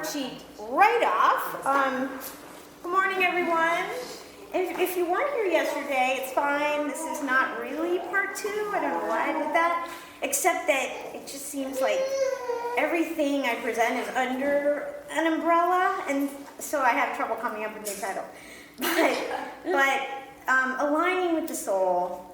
worksheet right off. Good morning, everyone. If you weren't here yesterday, it's fine. This is not really part 2. I don't know why I did that, except that it just seems like everything I present is under an umbrella, and so I have trouble coming up with a new title. But aligning with the soul,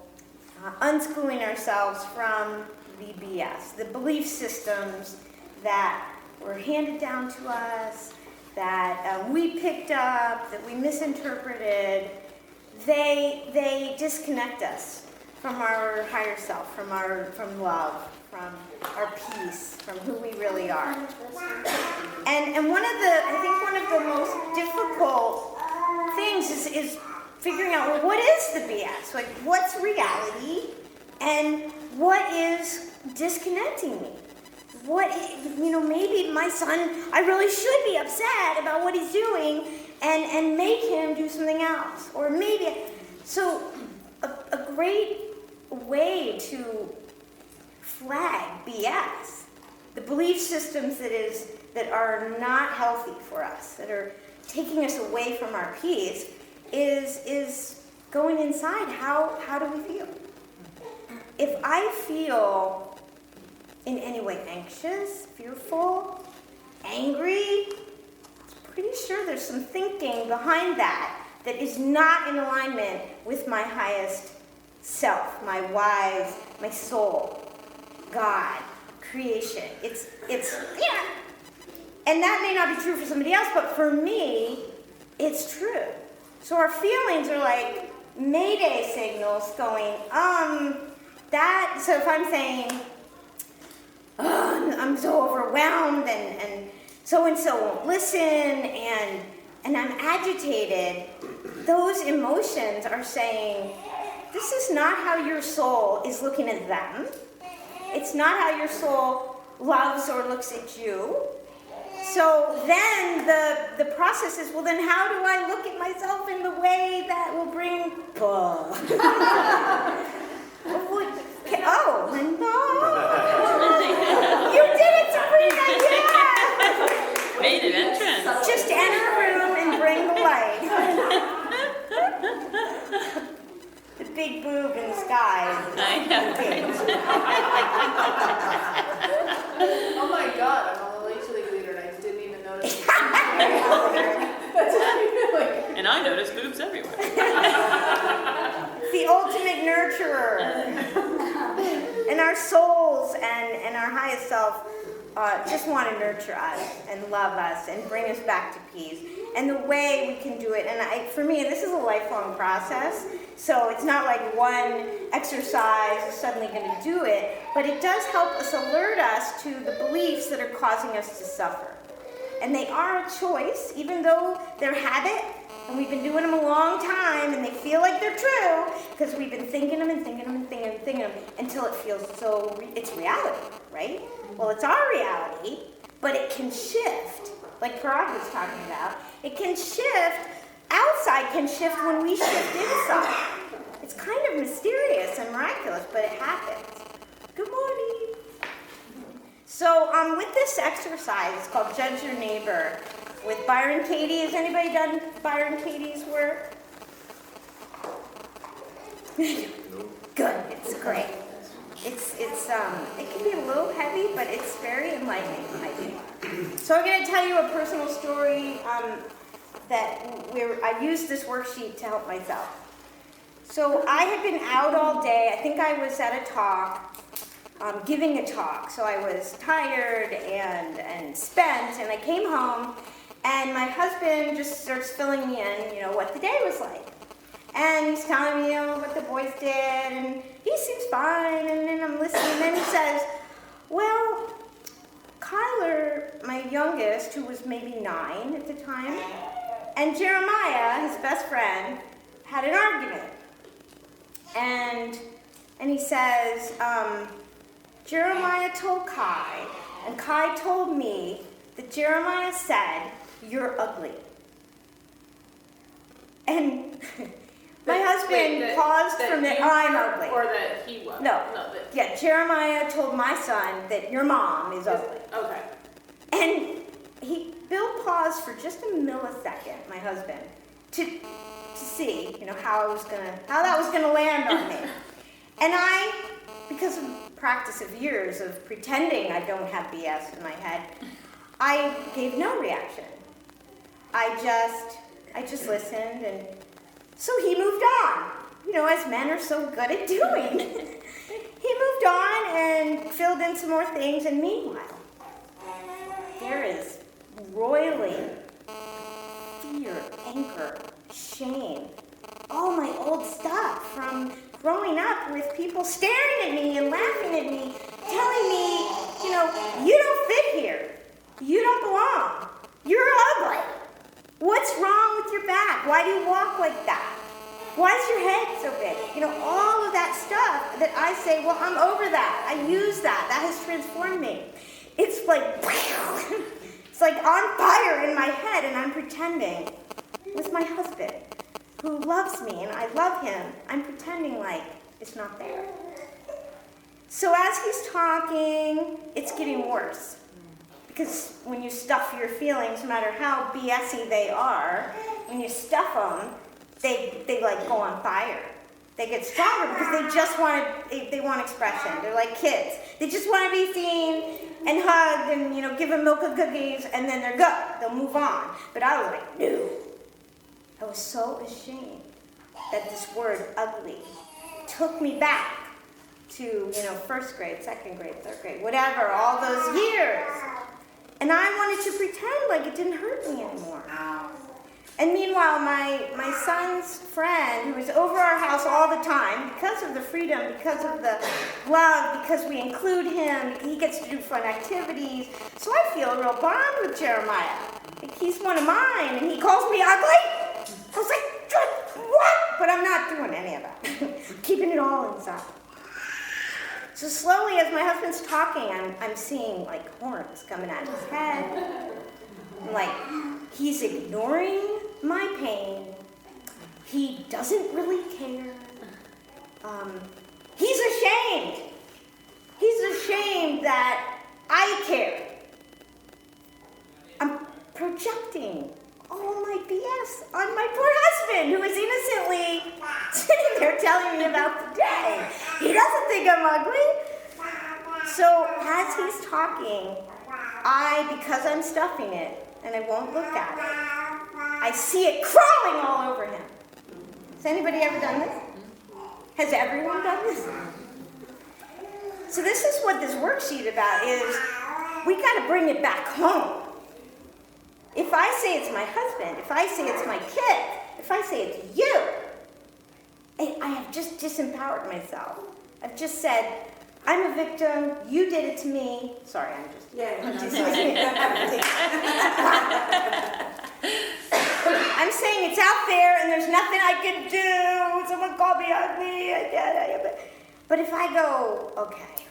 unschooling ourselves from the BS, the belief systems that were handed down to us, that we picked up, that we misinterpreted. They disconnect us from our higher self, from love, from our peace, from who we really are. And I think one of the most difficult things is figuring out, well, what is the BS? Like, what's reality and what is disconnecting me? Maybe my son, I really should be upset about what he's doing and make him do something else. Or maybe, so a great way to flag BS, the belief systems that are not healthy for us, that are taking us away from our peace, is going inside. How do we feel? If I feel in any way anxious, fearful, angry, I'm pretty sure there's some thinking behind that is not in alignment with my highest self, my wise, my soul, God, creation. It's and that may not be true for somebody else, but for me, it's true. So our feelings are like mayday signals going, so if I'm saying, I'm so overwhelmed and so-and-so won't listen and I'm agitated, those emotions are saying, this is not how your soul is looking at them. It's not how your soul loves or looks at you. So then the process is, well, then how do I look at myself in the way that will bring Oh, no. You did it, Sabrina, yeah! Made an entrance. Just enter a room and bring the light. The big boob in the sky. I know. Oh my God, I'm on the Lake Chili leader and I didn't even notice. And I noticed boobs everywhere. The ultimate nurturer. And our souls and our highest self just want to nurture us and love us and bring us back to peace. And the way we can do it, and for me, this is a lifelong process, so it's not like one exercise is suddenly going to do it, but it does help us alert us to the beliefs that are causing us to suffer. And they are a choice, even though they're habit, and we've been doing them a long time, and they feel like they're true, because we've been thinking them and thinking them and thinking them and thinking them until it feels so, it's reality, right? Well, it's our reality, but it can shift, like Parag was talking about. It can shift, outside can shift when we shift inside. It's kind of mysterious and miraculous, but it happens. Good morning. So with this exercise, it's called Judge Your Neighbor, with Byron Katie. Has anybody done Byron Katie's work? Good, it's great. It can be a little heavy, but it's very enlightening, I think. So I'm going to tell you a personal story I used this worksheet to help myself. So I had been out all day. I think I was at a talk, giving a talk. So I was tired and spent, and I came home, and my husband just starts filling me in, what the day was like. And he's telling me, what the boys did, and he seems fine, and then I'm listening, and then he says, well, Kyler, my youngest, who was maybe 9 at the time, and Jeremiah, his best friend, had an argument. And he says, Jeremiah told Kai, and Kai told me that Jeremiah said, you're ugly. And my husband paused for a minute. I'm ugly. Or that he was. No. Yeah, Jeremiah told my son that your mom is ugly. Okay. And Bill paused for just a millisecond, my husband, to see, how that was gonna land on me. And I, because of practice of years of pretending I don't have BS in my head, I gave no reaction. I just listened, and so he moved on, as men are so good at doing. He moved on and filled in some more things, and meanwhile, there is roiling fear, anger, shame, all my old stuff from growing up with people staring at me and laughing at me, telling me, you don't fit here. You don't belong. You're ugly. What's wrong with your back? Why do you walk like that? Why is your head so big? All of that stuff that I say, well, I'm over that. I use that. That has transformed me. It's like, it's like on fire in my head, and I'm pretending with my husband, who loves me, and I love him. I'm pretending like it's not there. So as he's talking, it's getting worse. Because when you stuff your feelings, no matter how BS-y they are, when you stuff them, they like go on fire. They get stronger because they want expression. They're like kids. They just want to be seen and hugged and, give them milk and cookies, and then they're good. They'll move on. But I was like, no. I was so ashamed that this word ugly took me back to, first grade, second grade, third grade, whatever, all those years. And I wanted to pretend like it didn't hurt me anymore. And meanwhile, my son's friend, who is over our house all the time, because of the freedom, because of the love, because we include him, he gets to do fun activities. So I feel a real bond with Jeremiah. Like he's one of mine, and he calls me ugly. I was like, what? But I'm not doing any of that. Keeping it all inside. So slowly, as my husband's talking, I'm seeing like horns coming out of his head. Like, he's ignoring my pain. He doesn't really care. He's ashamed. He's ashamed that I care. I'm projecting all my BS on my poor husband, who is innocently sitting there telling me about the day. He doesn't think I'm ugly. So as he's talking, because I'm stuffing it, and I won't look at it, I see it crawling all over him. Has anybody ever done this? Has everyone done this? So this is what this worksheet about is, we got to bring it back home. If I say it's my husband, if I say it's my kid, if I say it's you, I have just disempowered myself. I've just said, I'm a victim, you did it to me. Sorry, I'm just I'm saying it's out there and there's nothing I can do. Someone called me ugly. But if I go, okay,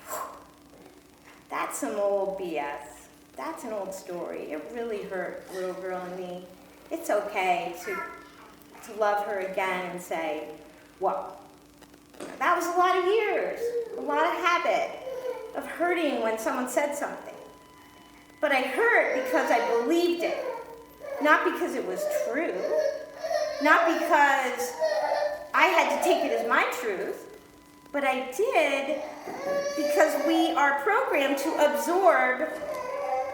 that's some old BS. That's an old story. It really hurt little girl in me. It's okay to love her again and say, well, that was a lot of years, a lot of habit of hurting when someone said something. But I hurt because I believed it, not because it was true, not because I had to take it as my truth, but I did because we are programmed to absorb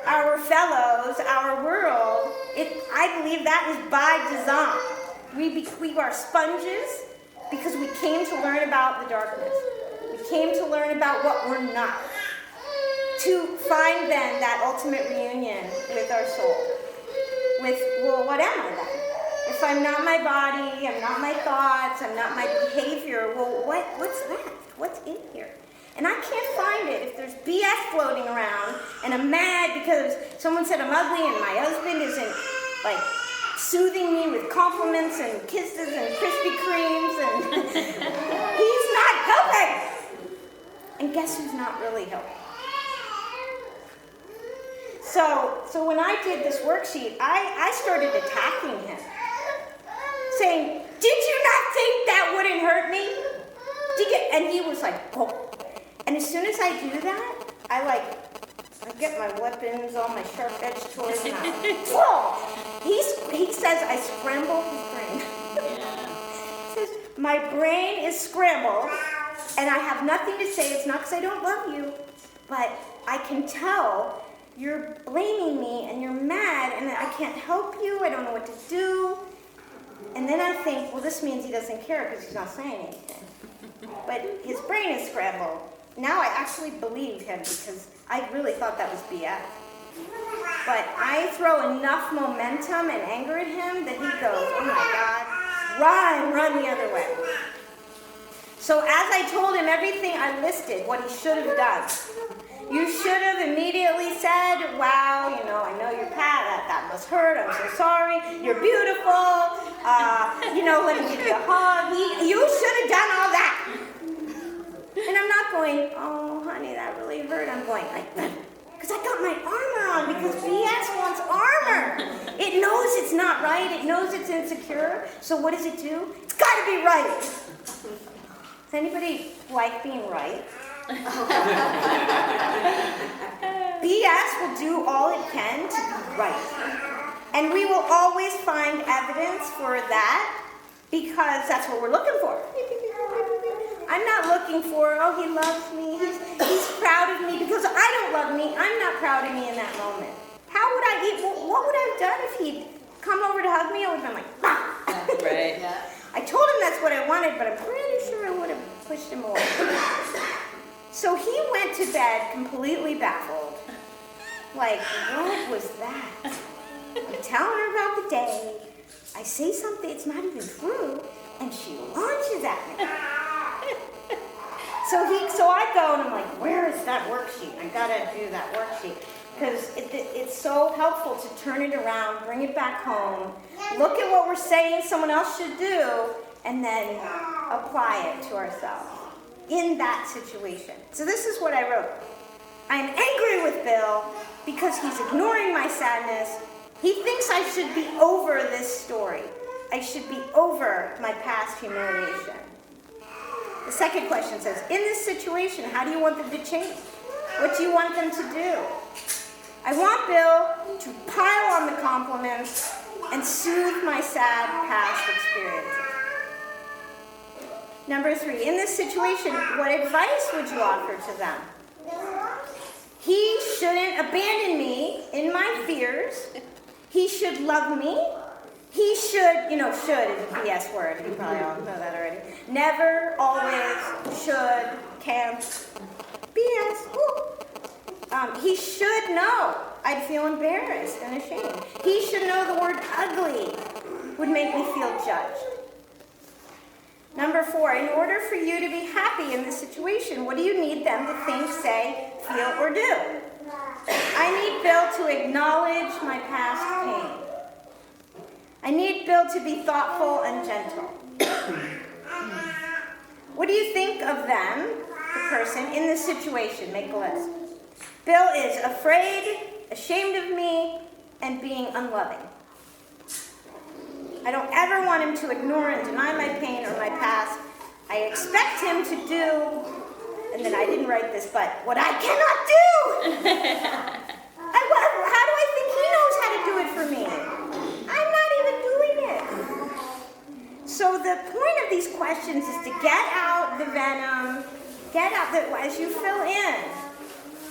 our fellows, our world. I believe that is by design. We are sponges because we came to learn about the darkness. We came to learn about what we're not. To find then that ultimate reunion with our soul. With, well, what am I then? If I'm not my body, I'm not my thoughts, I'm not my behavior, well, what's left? What's in here? And I can't find it if there's BS floating around and I'm mad because someone said I'm ugly and my husband isn't like soothing me with compliments and kisses and Krispy Kremes and he's not helping. And guess who's not really helping? So when I did this worksheet, I started attacking him, saying, did you not think that wouldn't hurt me? And he was like, oh. And as soon as I do that, I I get my weapons, all my sharp-edged toys, and whoa! He says I scrambled his brain. He says, my brain is scrambled, and I have nothing to say. It's not because I don't love you, but I can tell you're blaming me, and you're mad, and I can't help you. I don't know what to do. And then I think, well, this means he doesn't care because he's not saying anything. But his brain is scrambled. Now I actually believe him because I really thought that was BS. But I throw enough momentum and anger at him that he goes, oh my God, run the other way. So as I told him everything I listed, what he should have done, you should have immediately said, wow, I know you're that must hurt, I'm so sorry, you're beautiful, let me give you a hug. You should have done all that. And I'm not going, oh, honey, that really hurt. I'm going like, because I got my armor on, because BS wants armor. It knows it's not right. It knows it's insecure. So what does it do? It's got to be right. Does anybody like being right? BS will do all it can to be right. And we will always find evidence for that because that's what we're looking for. I'm not looking for, oh, he loves me, he's proud of me, because I don't love me. I'm not proud of me in that moment. What would I have done if he'd come over to hug me? I would have been like, bah! Right. Yeah. I told him that's what I wanted, but I'm pretty sure I would have pushed him away. So he went to bed completely baffled. Like, what was that? I'm telling her about the day. I say something, it's not even true, and she launches at me. So I go and I'm like, where is that worksheet? I gotta do that worksheet. Because it's so helpful to turn it around, bring it back home, look at what we're saying someone else should do, and then apply it to ourselves in that situation. So this is what I wrote. I'm angry with Bill because he's ignoring my sadness. He thinks I should be over this story. I should be over my past humiliation. The second question says, in this situation, how do you want them to change? What do you want them to do? I want Bill to pile on the compliments and soothe my sad past experiences. Number 3, in this situation, what advice would you offer to them? He shouldn't abandon me in my fears. He should love me. He should, should is a BS word. You probably all know that already. Never, always, should, can't. BS. He should know I'd feel embarrassed and ashamed. He should know the word ugly would make me feel judged. Number 4, in order for you to be happy in this situation, what do you need them to think, say, feel, or do? I need Bill to acknowledge my past pain. I need Bill to be thoughtful and gentle. What do you think of them, the person, in this situation? Make a list. Bill is afraid, ashamed of me, and being unloving. I don't ever want him to ignore and deny my pain or my past. I expect him to do, and then I didn't write this, but what I cannot do! How do I think he knows how to do it for me? I'm not even doing it. So the point of these questions is to get out the venom, as you fill in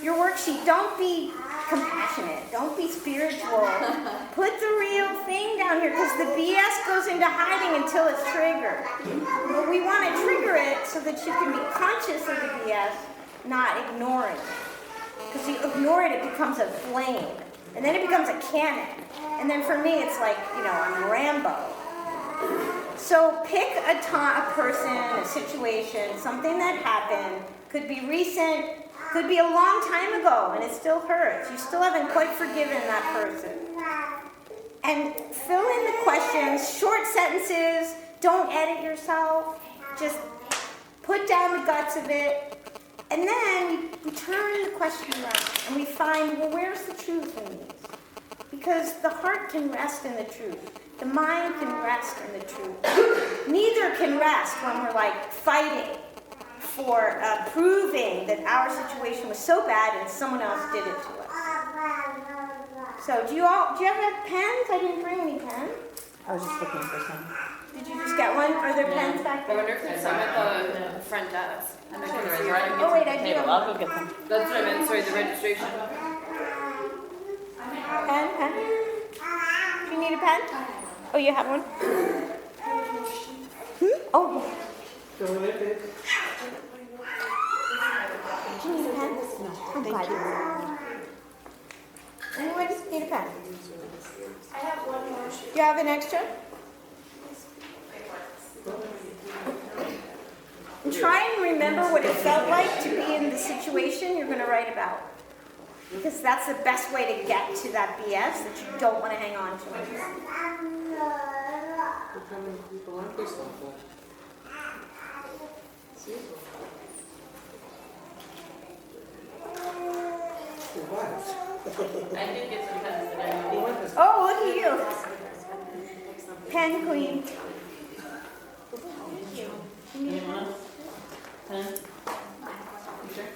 your worksheet, don't be compassionate, don't be spiritual. Put the real thing down here, because the BS goes into hiding until it's triggered. But we want to trigger it so that you can be conscious of the BS, not ignoring it. Because you ignore it, it becomes a flame. And then it becomes a cannon. And then for me, it's like, I'm Rambo. So pick a person, a situation, something that happened. Could be recent, could be a long time ago, and it still hurts. You still haven't quite forgiven that person. And fill in the questions, short sentences. Don't edit yourself. Just put down the guts of it. And then we turn the question around and we find, well, where's the truth in these? Because the heart can rest in the truth. The mind can rest in the truth. Neither can rest when we're like fighting for proving that our situation was so bad and someone else did it to us. So do you have pens? I didn't bring any pens. I was just looking for some. Did you just get one? Are there pens back I there? wonder if there's some at the front desk. I'm not sure there is, right? Oh wait, I do Table. have I'll go get them. That's what I meant, sorry, the registration. pen. Do you need a pen? Oh, you have one? Oh. Do you need a pen? No. I'm glad. Anyone just need a pen? I have one more. Do you have an extra? And try and remember what it felt like to be in the situation you're going to write about. Because that's the best way to get to that BS that you don't want to hang on to. I did get some pens that I need. Oh, look at you. Pen queen. Anyone else? Pen? You sure?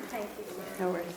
Thank you. No worries.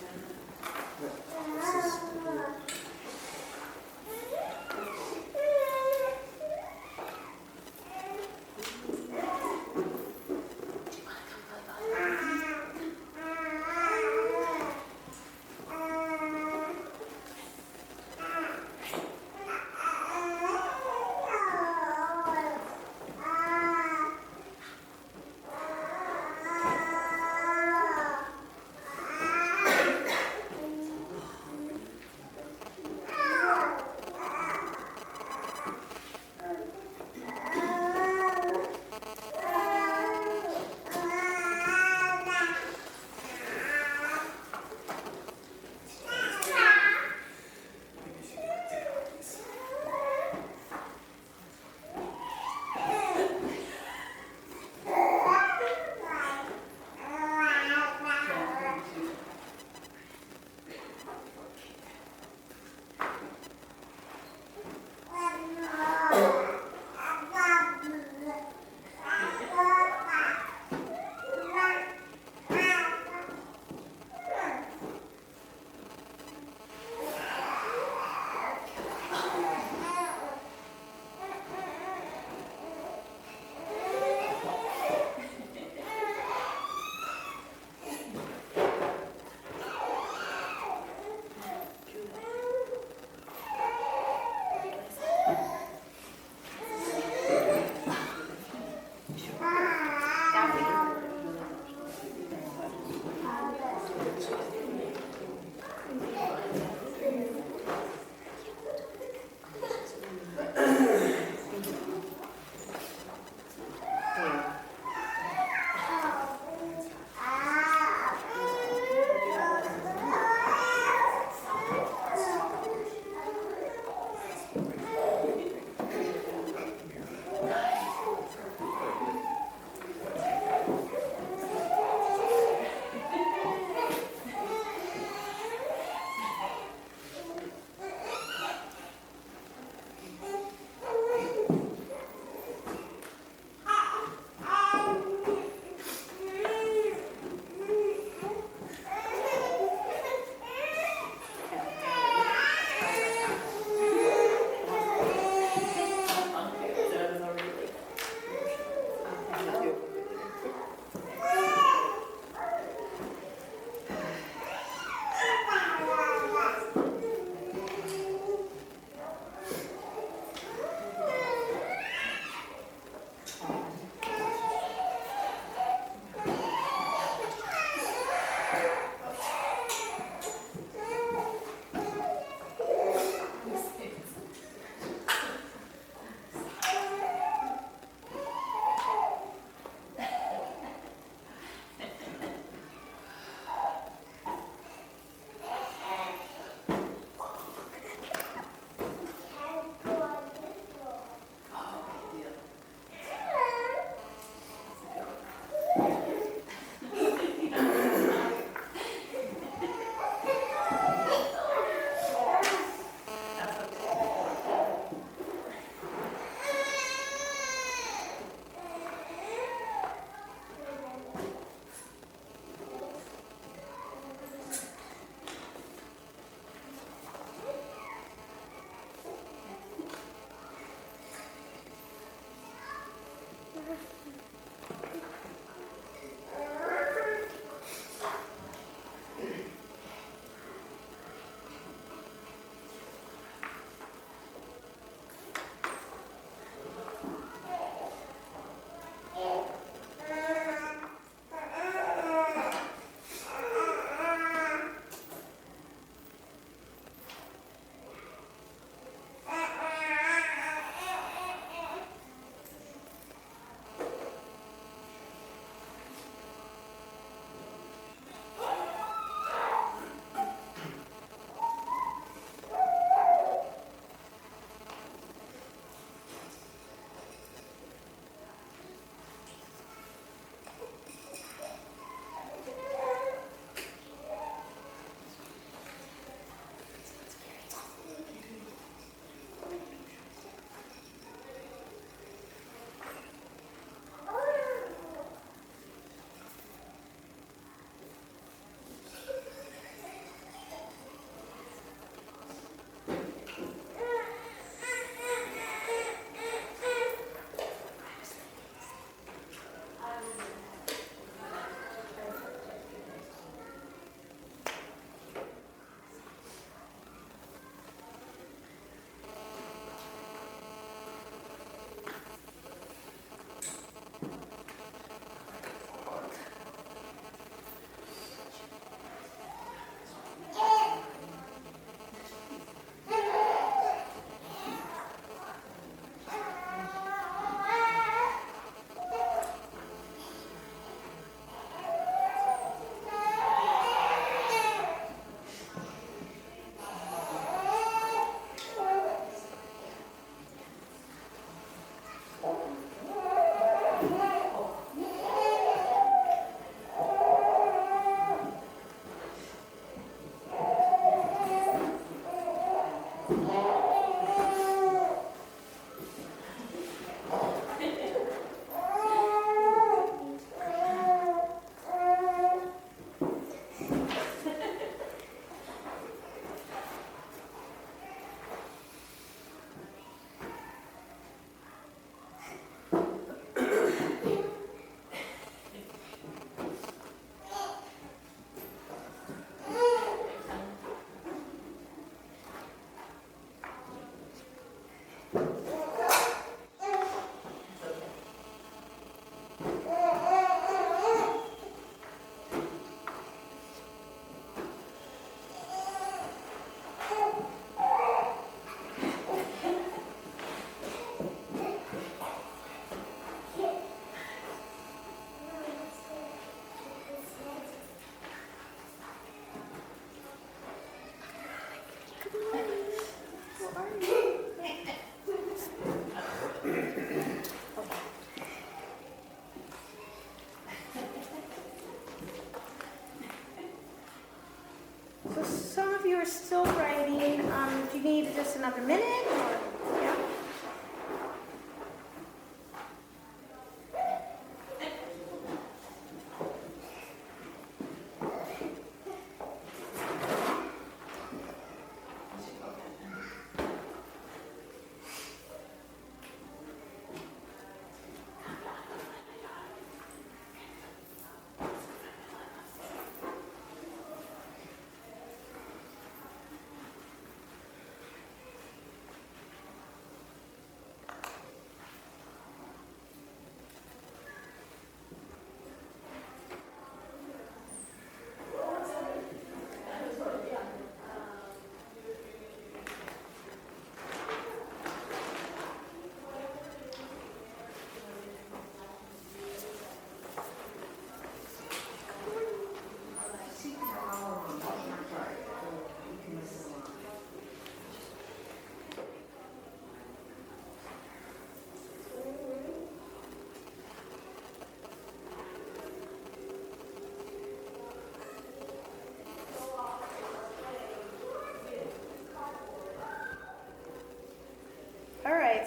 you are still writing, do you need just another minute or, yeah?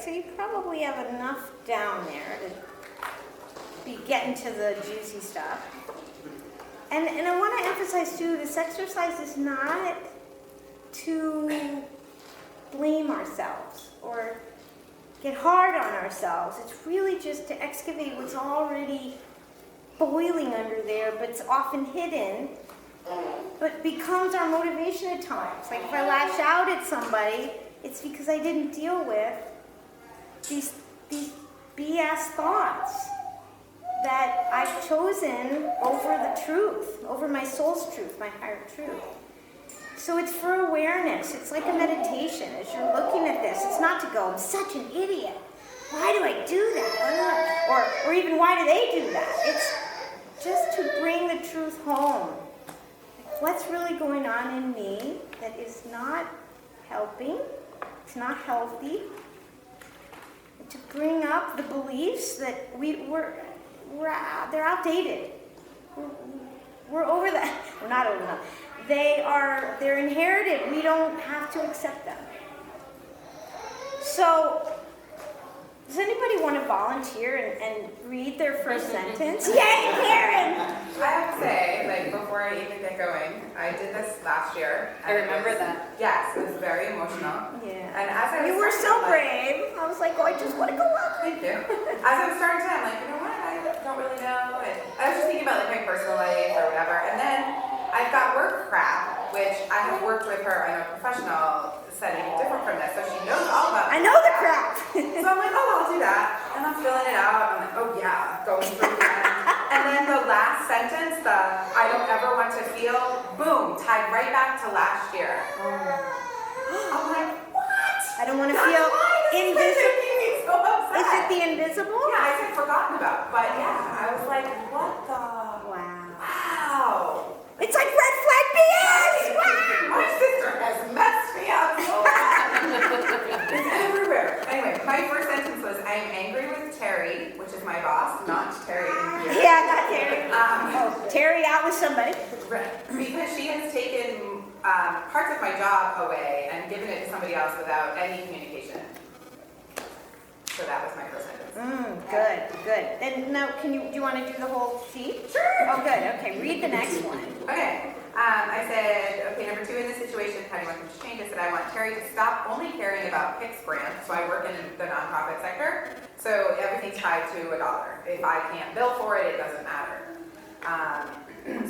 So you probably have enough down there to be getting to the juicy stuff. And I want to emphasize too, this exercise is not to blame ourselves or get hard on ourselves. It's really just to excavate what's already boiling under there, but it's often hidden, but becomes our motivation at times. Like if I lash out at somebody, it's because I didn't deal with these BS thoughts that I've chosen over the truth, over my soul's truth, my higher truth. So it's for awareness. It's like a meditation. As you're looking at this, it's not to go, I'm such an idiot. Why do I do that? Or even why do they do that? It's just to bring the truth home. Like, what's really going on in me that is not helping? It's not healthy. To bring up the beliefs that they're outdated. We're over that. We're not over them. They're inherited. We don't have to accept them. So, does anybody want to volunteer and read their first sentence? Yay, Karen! I have to say, like, before I even get going, I did this last year. I remember that. Yes, it was very emotional. Yeah. And as I was You were so starting to, brave. I was like, oh, I just want to go up. Thank you. As I was starting to, I'm like, you know what? I don't really know. And I was just thinking about like my personal life or whatever. And then I've got work crap, which I have worked with her in a professional setting different from this, so she knows all about. I know the crap. So I'm like, oh, I'll do that. And I'm filling it out. I'm like, oh yeah, going through that. And then the last sentence, the I don't ever want to feel, boom, tied right back to last year. I'm like, what? I don't want to That's feel why this is invisible. making me so upset. Is it the invisible? Yeah, I said forgotten about. But yeah, I was like, what the? Wow. Wow. It's like red flag BS. Wow. My sister has messed me up so bad. It's everywhere. Anyway, my first sentence was, I am angry with Terry, which is my boss, not Terry in here. Yeah, not Terry. Oh, Terry out with somebody. Because she has taken parts of my job away and given it to somebody else without any communication. So that was my first sentence. Good. And now, do you want to do the whole sheet? Sure. Oh, good. Okay, read the next one. Okay. I said, okay, number 2 in this situation, how do you want them to change? I said, I want Terry to stop only caring about PICS grants. So I work in the nonprofit sector. So everything's tied to $1. If I can't bill for it, it doesn't matter.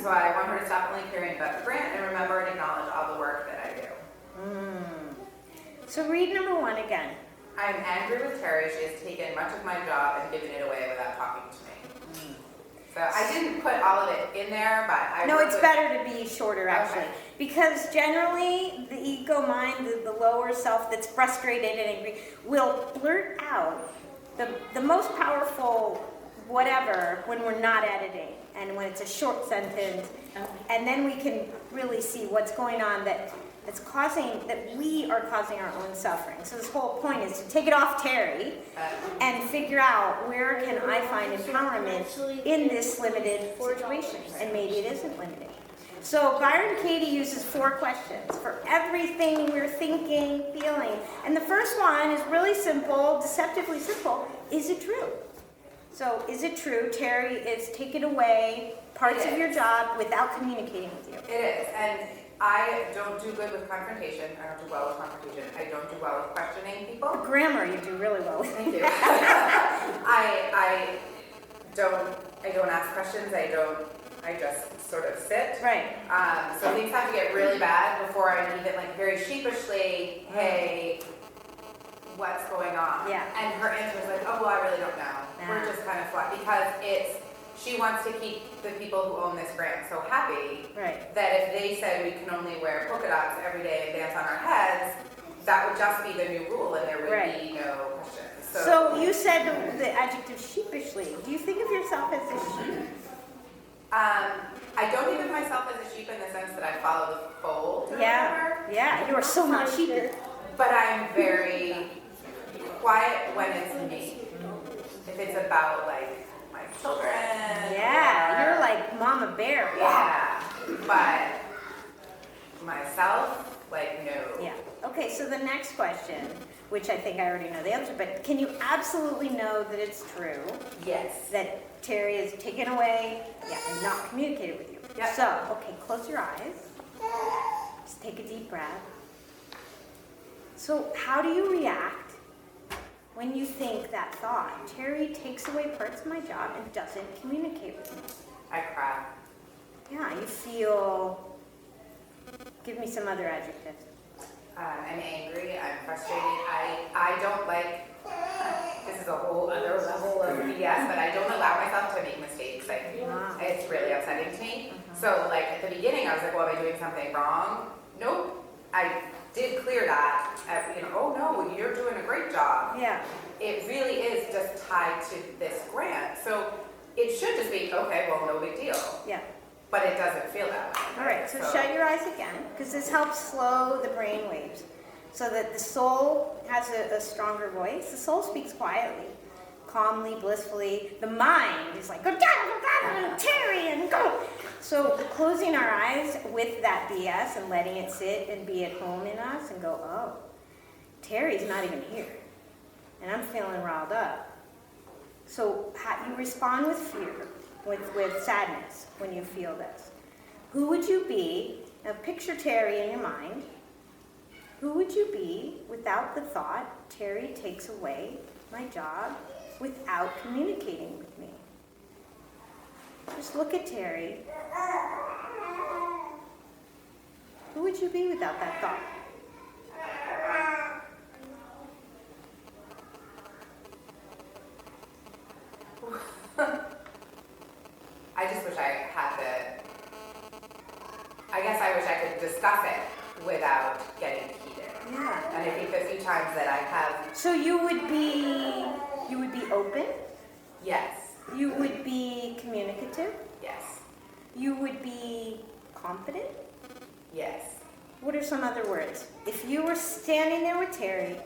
So I want her to stop only caring about the grant and remember and acknowledge all the work that I do. So read number 1 again. I am angry with Terry. She has taken much of my job and given it away without talking to me. So I didn't put all of it in there, but I No, worked it's with- better to be shorter, actually. Okay. Because generally, the ego mind, the lower self that's frustrated and angry, will blurt out the most powerful whatever when we're not editing and when it's a short sentence. And then we can really see what's going on that we are causing our own suffering. So this whole point is to take it off Terry and figure out where can I find empowerment in this limited situation. And maybe it isn't limited. So Byron Katie uses 4 questions for everything we're thinking, feeling. And the first one is really simple, deceptively simple. Is it true? So is it true Terry is taking away parts of your job without communicating with you? It is, and I don't do good with confrontation. I don't do well with confrontation. I don't do well with questioning people. Grammar you do really well with. Thank you. I don't ask questions. I just sort of sit. Right. So things have to get really bad before I even like very sheepishly, hey, what's going on? Yeah. And her answer is like, oh, well, I really don't know. We're just kind of flat because she wants to keep the people who own this grant so happy. Right. That if they said we can only wear polka dots every day and dance on our heads, that would just be the new rule and there would be no questions. So you said the adjective sheepishly. Do you think of yourself as a sheep? I don't think of myself as a sheep in the sense that I follow the fold. Yeah, you are so not sheepy. But I'm very quiet when it's me. If it's about like my children. Yeah, you're like Mama Bear. Yeah, but myself, like no. Yeah. Okay, so the next question, which I think I already know the answer, but can you absolutely know that it's true Yes. that Terry is taken away, and not communicated with you? Yep. So, okay, close your eyes. Just take a deep breath. So, how do you react when you think that thought? Terry takes away parts of my job and doesn't communicate with me. I cry. Yeah, you feel. Give me some other adjectives. I'm angry, I'm frustrated, I don't like, this is a whole other level of BS, but I don't allow myself to make mistakes. Like, it's really upsetting to me. So like at the beginning I was like, well, am I doing something wrong? Nope. I did clear that, oh no, you're doing a great job. Yeah. It really is just tied to this grant. So it should just be, okay, well, no big deal. Yeah. But it doesn't feel that way. All right, so shut your eyes again, because this helps slow the brain waves so that the soul has a stronger voice. The soul speaks quietly, calmly, blissfully. The mind is like, go down, Terry, and go. So closing our eyes with that BS and letting it sit and be at home in us and go, oh, Terry's not even here, and I'm feeling riled up. So you respond with fear. With sadness when you feel this. Who would you be? Now picture Terry in your mind. Who would you be without the thought, Terry takes away my job without communicating with me? Just look at Terry. Who would you be without that thought? I just wish I had I guess I wish I could discuss it without getting heated. Yeah. And I think the few times that I have. So you would be open? Yes. You would be communicative? Yes. You would be confident? Yes. What are some other words? If you were standing there with Terry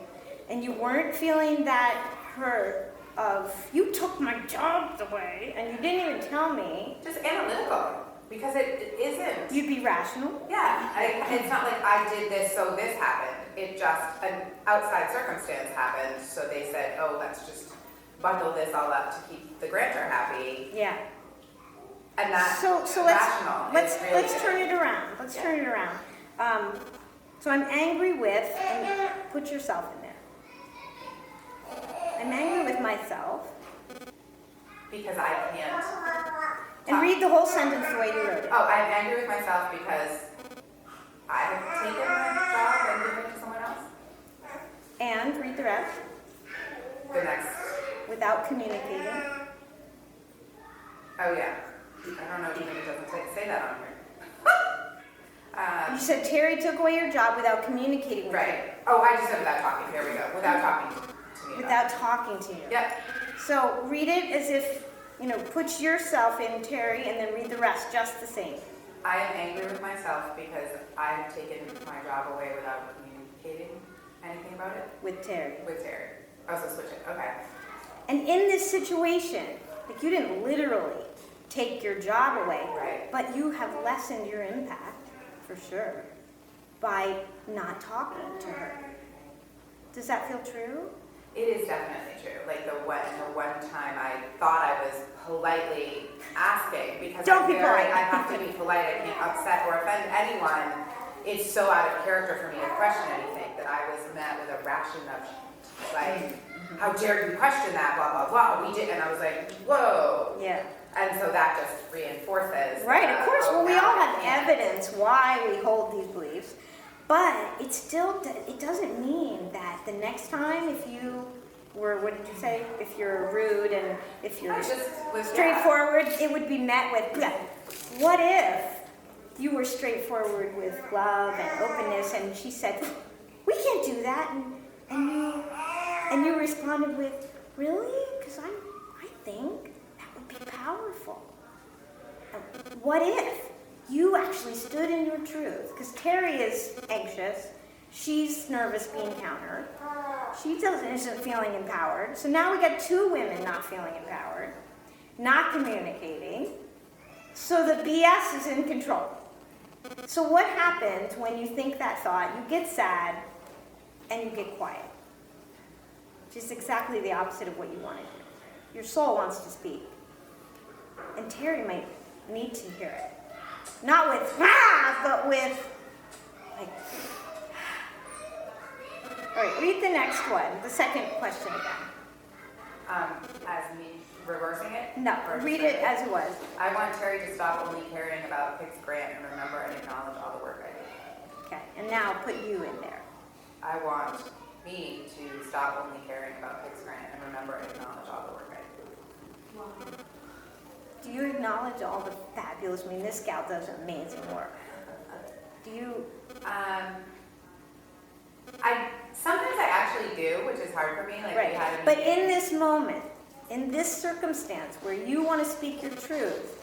and you weren't feeling that hurt of, you took my jobs away and you didn't even tell me. Just analytical. Because it isn't. You'd be rational? Yeah. It's not like I did this so this happened. It just, an outside circumstance happened. So they said, oh, let's just bundle this all up to keep the grantor happy. Yeah. And that's so rational. let's turn it around. Let's turn it around. So I'm angry with, and put yourself in there. I'm angry with myself. Because I can't. And read the whole sentence the way you wrote it. Oh, I'm angry with myself because I have taken my job and given it to someone else. And read the rest. The next. Without communicating. Oh yeah. I don't know even it doesn't say that on here. You said Terry took away your job without communicating with you. Right. Oh, I just said without talking. There we go. Without talking to me. Without talking to you. Yep. So read it as if, put yourself in Terry and then read the rest just the same. I am angry with myself because I've taken my job away without communicating anything about it. With Terry. With Terry. Oh, so switch it. Okay. And in this situation, like you didn't literally take your job away. Right. But you have lessened your impact, for sure, by not talking to her. Does that feel true? It is definitely true. Like the one time I thought I was politely asking, because Don't be polite. I have to be polite, I can't upset or offend anyone. It's so out of character for me to question anything that I was met with a ration of like, how dare you question that, blah, blah, blah. We did, and I was like, whoa. Yeah. And so that just reinforces. Right, of course. Well, we now all I have can't. evidence why we hold these beliefs, but it still, it doesn't mean that the next time if you were, what did you say? If you're rude and if you're I just was straightforward, it would be met with, yeah. What if you were straightforward with love and openness and she said, we can't do that, and you responded with, really? Because I think that would be powerful. What if you actually stood in your truth? Because Terry is anxious. She's nervous being countered. She isn't feeling empowered. So now we got two women not feeling empowered, not communicating. So the BS is in control. So what happens when you think that thought? You get sad and you get quiet. Just exactly the opposite of what you want to do. Your soul wants to speak. And Terry might need to hear it. Not with, but with, like, all right, read the next one, the second question again. As me reversing it? No, Or read just it as it was. I want Terry to stop only caring about Pick's grant and remember and acknowledge all the work I did. Okay, and now put you in there. I want me to stop only caring about Pick's grant and remember and acknowledge all the work I did. Do you acknowledge all the fabulous, I mean, this gal does amazing work. Do you? Sometimes I actually do, which is hard for me. Like Right, we had a but meeting. in this moment, in this circumstance where you want to speak your truth,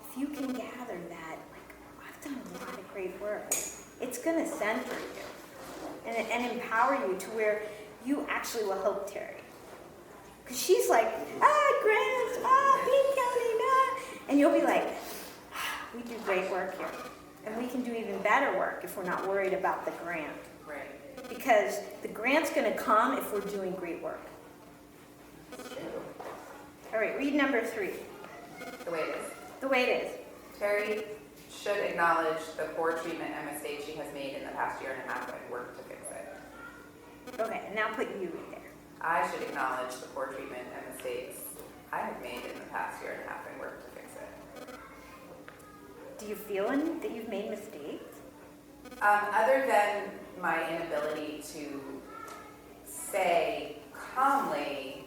if you can gather that, like, I've done a lot of great work, it's going to center you and empower you to where you actually will help Terry. Because she's like, grants, Bean County, and you'll be like, we do great work here. And we can do even better work if we're not worried about the grant. Right. Because the grant's going to come if we're doing great work. It's true. All right, read number 3. The way it is. The way it is. Terry should acknowledge the poor treatment and mistakes she has made in the past year and a half and work to fix it. Okay, and now put you in there. I should acknowledge the poor treatment and mistakes I have made in the past year and a half and work to fix it. Do you feel that you've made mistakes? Other than my inability to say calmly,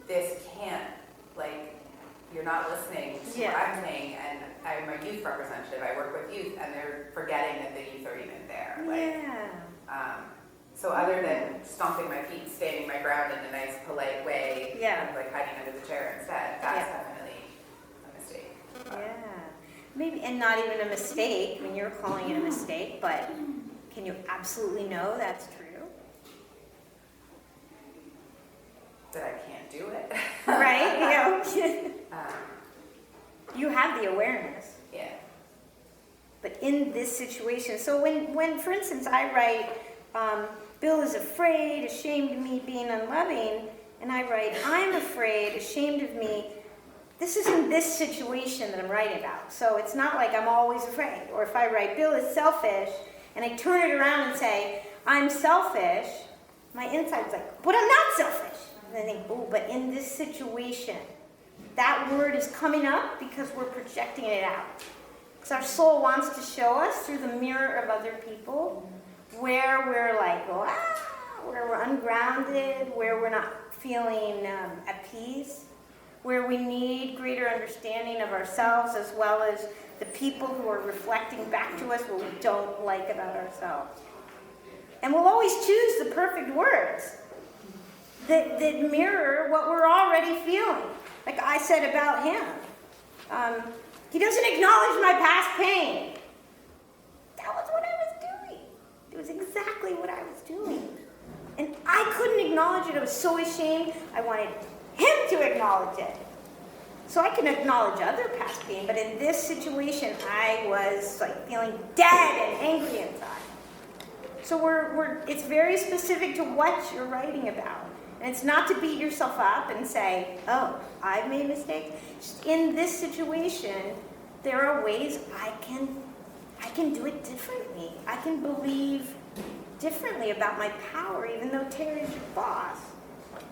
this can't, like, you're not listening to what I'm saying, and I'm a youth representative, I work with youth, and they're forgetting that the youth are even there. Yeah. So other than stomping my feet, standing my ground in a nice, polite way, Yeah. and like hiding under the chair instead, that's definitely a mistake. Yeah. Maybe, and not even a mistake. I mean, you're calling it a mistake, but can you absolutely know that's true? That I can't do it. Right? You have the awareness. Yeah. But in this situation, so when for instance, I write, Bill is afraid, ashamed of me being unloving, and I write, I'm afraid, ashamed of me. This is in this situation that I'm writing about. So it's not like I'm always afraid. Or if I write, Bill is selfish, and I turn it around and say, I'm selfish, my inside's like, but I'm not selfish. And I think, oh, but in this situation, that word is coming up because we're projecting it out. Because our soul wants to show us through the mirror of other people where we're like, where we're ungrounded, where we're not feeling at peace, where we need greater understanding of ourselves as well as the people who are reflecting back to us what we don't like about ourselves. And we'll always choose the perfect words that mirror what we're already feeling. Like I said about him. He doesn't acknowledge my past pain. That was what I was doing. It was exactly what I was doing. And I couldn't acknowledge it. I was so ashamed. I wanted him to acknowledge it. So I can acknowledge other past pain, but in this situation, I was like feeling dead and angry inside. So it's very specific to what you're writing about. And it's not to beat yourself up and say, oh, I've made mistakes. Just in this situation, there are ways I can do it differently. I can believe differently about my power, even though Terry's your boss.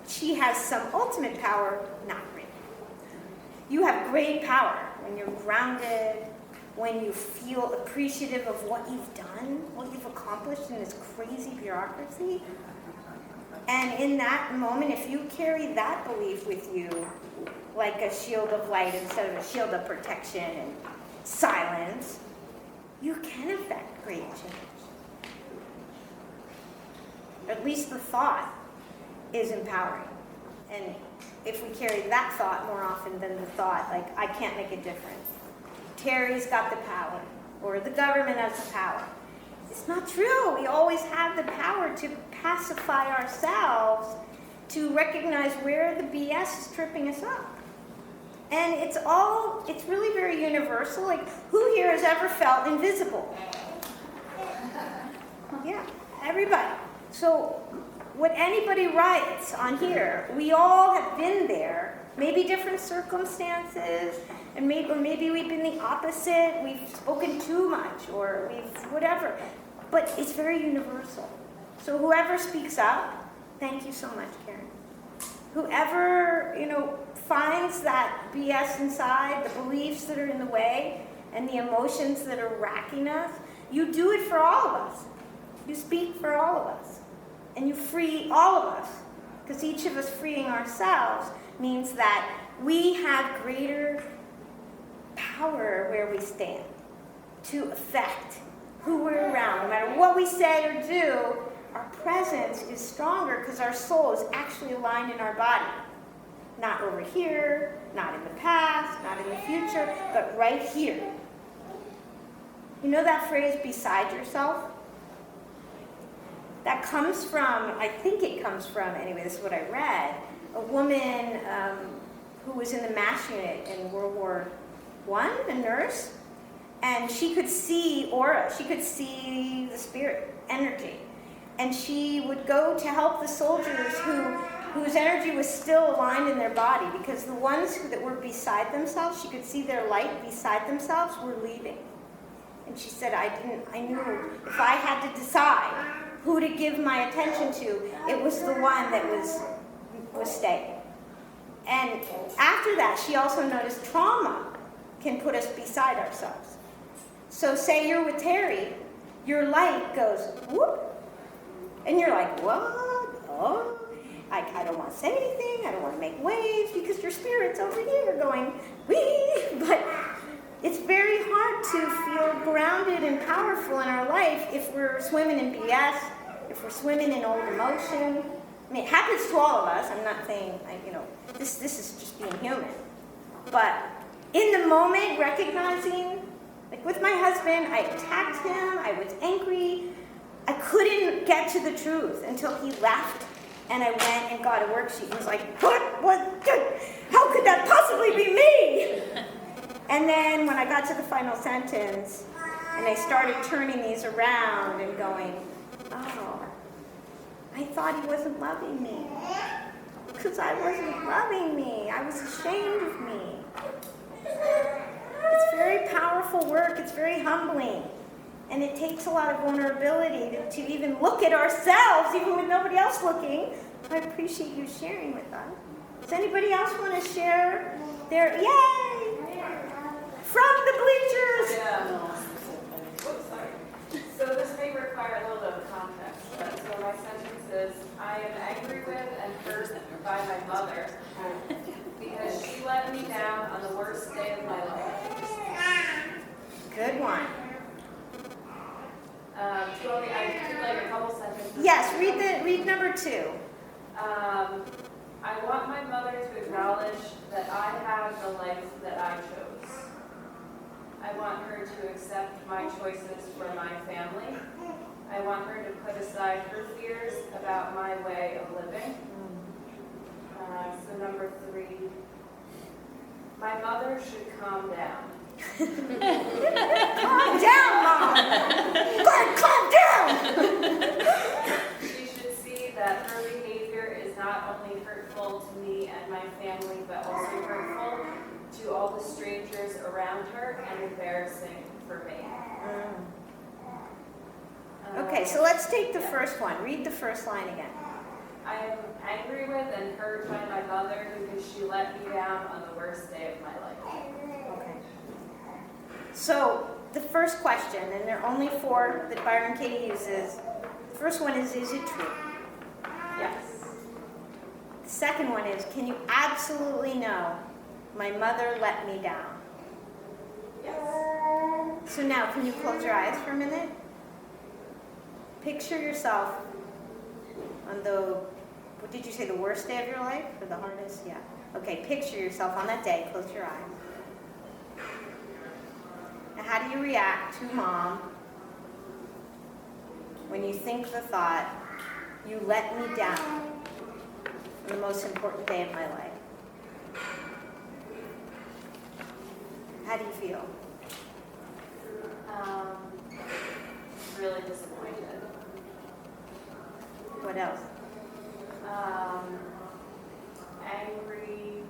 She has some ultimate power, not great. You have great power when you're grounded, when you feel appreciative of what you've done, what you've accomplished in this crazy bureaucracy. And in that moment, if you carry that belief with you, like a shield of light instead of a shield of protection and silence, you can affect great change. At least the thought is empowering. And if we carry that thought more often than the thought, like, I can't make a difference, Terry's got the power, or the government has the power. It's not true. We always have the power to pacify ourselves, to recognize where the BS is tripping us up. And it's really very universal. Like, who here has ever felt invisible? Yeah, everybody. So what anybody writes on here, we all have been there, maybe different circumstances, and maybe we've been the opposite, we've spoken too much, or we've whatever. But it's very universal. So whoever speaks up, thank you so much, Karen. Whoever, finds that BS inside, the beliefs that are in the way, and the emotions that are racking us, you do it for all of us. You speak for all of us. And you free all of us. Because each of us freeing ourselves means that we have greater power where we stand to affect who we're around. No matter what we say or do, our presence is stronger because our soul is actually aligned in our body. Not over here, not in the past, not in the future, but right here. You know that phrase, beside yourself? That comes from, anyway, this is what I read, a woman who was in the MASH unit in World War I, a nurse, and she could see aura, she could see the spirit, energy. And she would go to help the soldiers whose energy was still aligned in their body, because the ones that were beside themselves, she could see their light beside themselves, were leaving. And she said, I knew if I had to decide who to give my attention to, it was the one that was staying. And after that, she also noticed trauma can put us beside ourselves. So say you're with Terry, your light goes whoop, and you're like, what? Oh, I don't want to say anything, I don't want to make waves, because your spirit's over here going, wee. But it's very hard to feel grounded and powerful in our life if we're swimming in BS, if we're swimming in old emotion. I mean, it happens to all of us. I'm not saying, this is just being human. But in the moment, recognizing, like with my husband, I attacked him, I was angry, I couldn't get to the truth until he left, and I went and got a worksheet and was like, how could that possibly be me? And then when I got to the final sentence, and I started turning these around and going, oh, I thought he wasn't loving me. Because I wasn't loving me. I was ashamed of me. It's very powerful work. It's very humbling. And it takes a lot of vulnerability to even look at ourselves, even with nobody else looking. I appreciate you sharing with us. Does anybody else want to share their, yay! From the bleachers! Yeah. Whoops, sorry. So this may require a little bit of context. So my sentence is, I am angry with and hurt by my mother because she let me down on the worst day of my life. Good one. Do you want me, I did like a couple sentences. Yes, read number 2. I want my mother to acknowledge that I have the life that I chose. I want her to accept my choices for my family. I want her to put aside her fears about my way of living. So number 3, My mother should calm down. Calm down, Mom! God, calm down! She should see that her behavior is not only hurtful to me and my family, but also hurtful to all the strangers around her and embarrassing for me. Okay, so let's take the first one. Read the first line again. I am angry with and hurt by my mother because she let me down on the worst day of my life. Okay. So the first question, and there are only 4 that Byron Katie uses. The first one is it true? Yes. The second one is, can you absolutely know my mother let me down? Yes. So now, can you close your eyes for a minute? Picture yourself on the, what did you say, the worst day of your life? Or the hardest? Yeah. Okay, picture yourself on that day. Close your eyes. Now, how do you react to Mom when you think the thought, you let me down on the most important day of my life? How do you feel? Really disappointed. What else? Angry.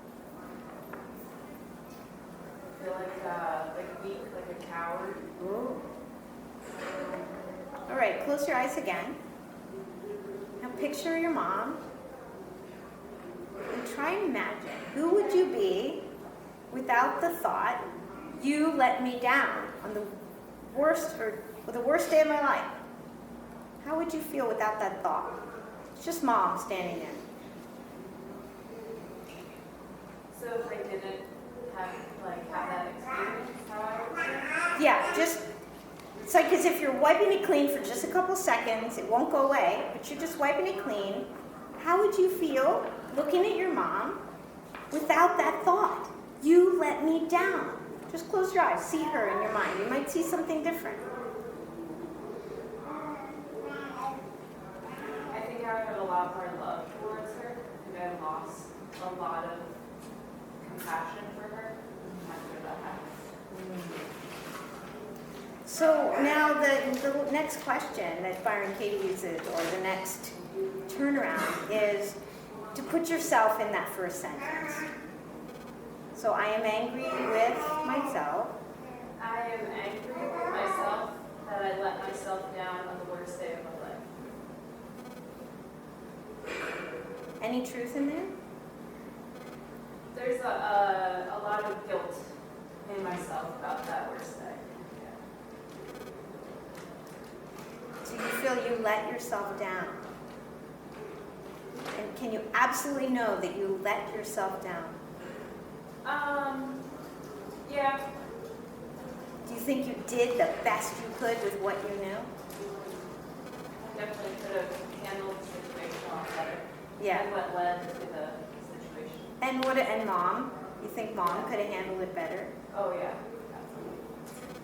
I feel like weak, like a coward. Ooh. All right, close your eyes again. Now picture your mom. And try and imagine, who would you be without the thought, you let me down on the worst day of my life? How would you feel without that thought? It's just Mom standing there. So if I didn't have that experience, how I would feel? Yeah, it's like as if you're wiping it clean for just a couple seconds. It won't go away, but you're just wiping it clean. How would you feel looking at your mom without that thought? You let me down. Just close your eyes. See her in your mind. You might see something different. I think I would have a lot more love towards her, and I lost a lot of compassion for her after that happened. So now the next question that Byron Katie uses, or the next turnaround, is to put yourself in that first sentence. So I am angry with myself. I am angry with myself that I let myself down on the worst day of my life. Any truth in there? There's a lot of guilt in myself about that worst day. So you feel you let yourself down. And can you absolutely know that you let yourself down? Yeah. Do you think you did the best you could with what you knew? Definitely could have handled the situation a lot better. Yeah. And what led to the situation. And Mom? You think Mom could have handled it better? Oh, yeah.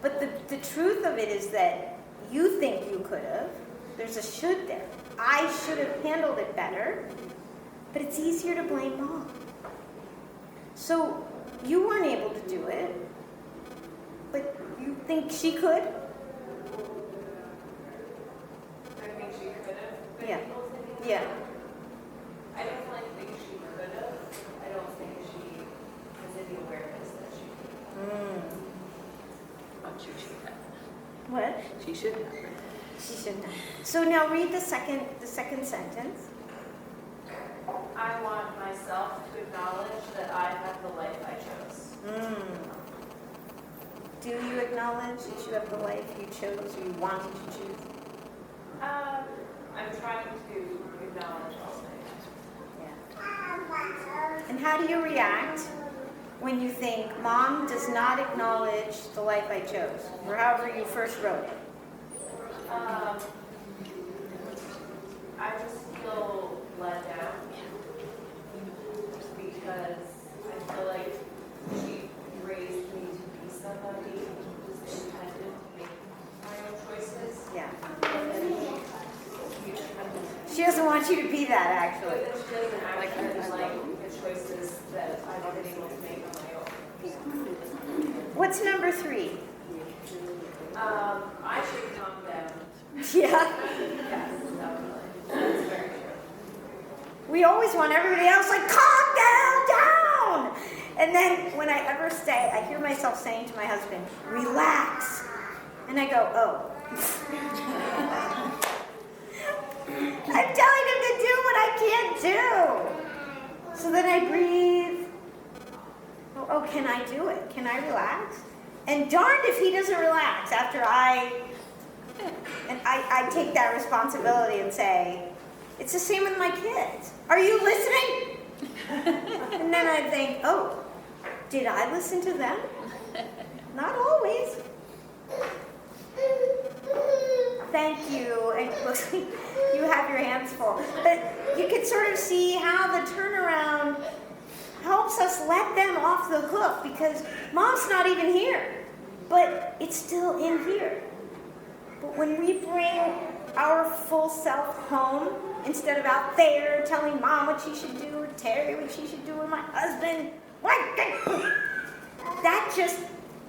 But the truth of it is that you think you could have. There's a should there. I should have handled it better. But it's easier to blame Mom. So you weren't able to do it. But you think she could? I think she could have been Yeah. able to handle Yeah. it. I definitely think she could have. I don't think she has any awareness that she could. I'm sure she had. What? She should have. She shouldn't have. So now read the second sentence. I want myself to acknowledge that I have the life I chose. Do you acknowledge that you have the life you chose or you wanted to choose? I'm trying to acknowledge all things. Yeah. And how do you react when you think Mom does not acknowledge the life I chose, or however you first wrote it? I just feel let down because I feel like she raised me to be somebody who's independent to make my own choices. Yeah. And then She doesn't want you to be that, actually. but then she doesn't actually like the choices that I've been able to make on my own. What's number 3? I should calm down. Yeah. Yes, definitely. That's very true. We always want everybody else like, calm down. And then when I ever say, I hear myself saying to my husband, relax. And I go, oh. I'm telling him to do what I can't do. So then I breathe. Oh, can I do it? Can I relax? And darned if he doesn't relax after I take that responsibility and say, it's the same with my kids. Are you listening? And then I think, oh, did I listen to them? Not always. Thank you. And it looks like you have your hands full. But you can sort of see how the turnaround helps us let them off the hook because mom's not even here, but it's still in here. But when we bring our full self home, instead of out there telling mom what she should do, or Terry what she should do, or my husband, that just,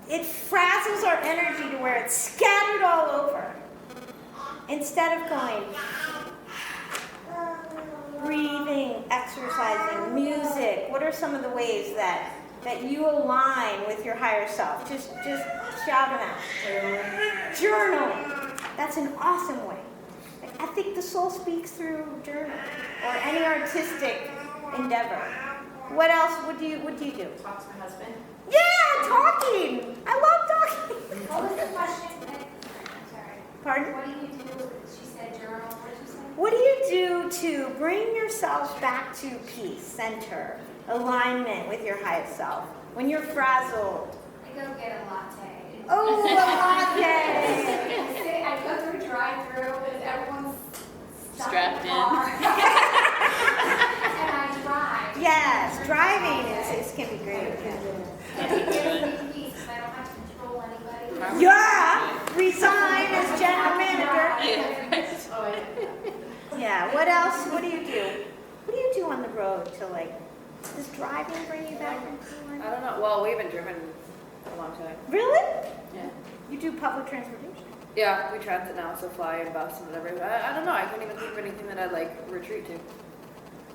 it frazzles our energy to where it's scattered all over. Instead of going, breathing, exercising, music, what are some of the ways that you align with your higher self? Just shout them out. Journaling. That's an awesome way. I think the soul speaks through journaling or any artistic endeavor. What else would you do? Talk to my husband. Yeah, talking. I love talking. What was the question? Sorry. Pardon? What do you do? She said journal. What did you say? What do you do to bring yourselves back to peace, center, alignment with your highest self when you're frazzled? I go get a latte. Oh, a latte. I go through drive-through because everyone's Strapped in. And I drive. Yes, driving is can be great. And it gives me peace because I don't have to control anybody. Yeah, resign as general manager. Oh, yeah. Yeah. What else? What do you do? What do you do on the road to does driving bring you back into I alignment? don't know. Well, we haven't driven a long time. Really? Yeah. You do public transportation? Yeah, we transit now, so fly and bus and whatever. I don't know. I can't even think of anything that I'd retreat to.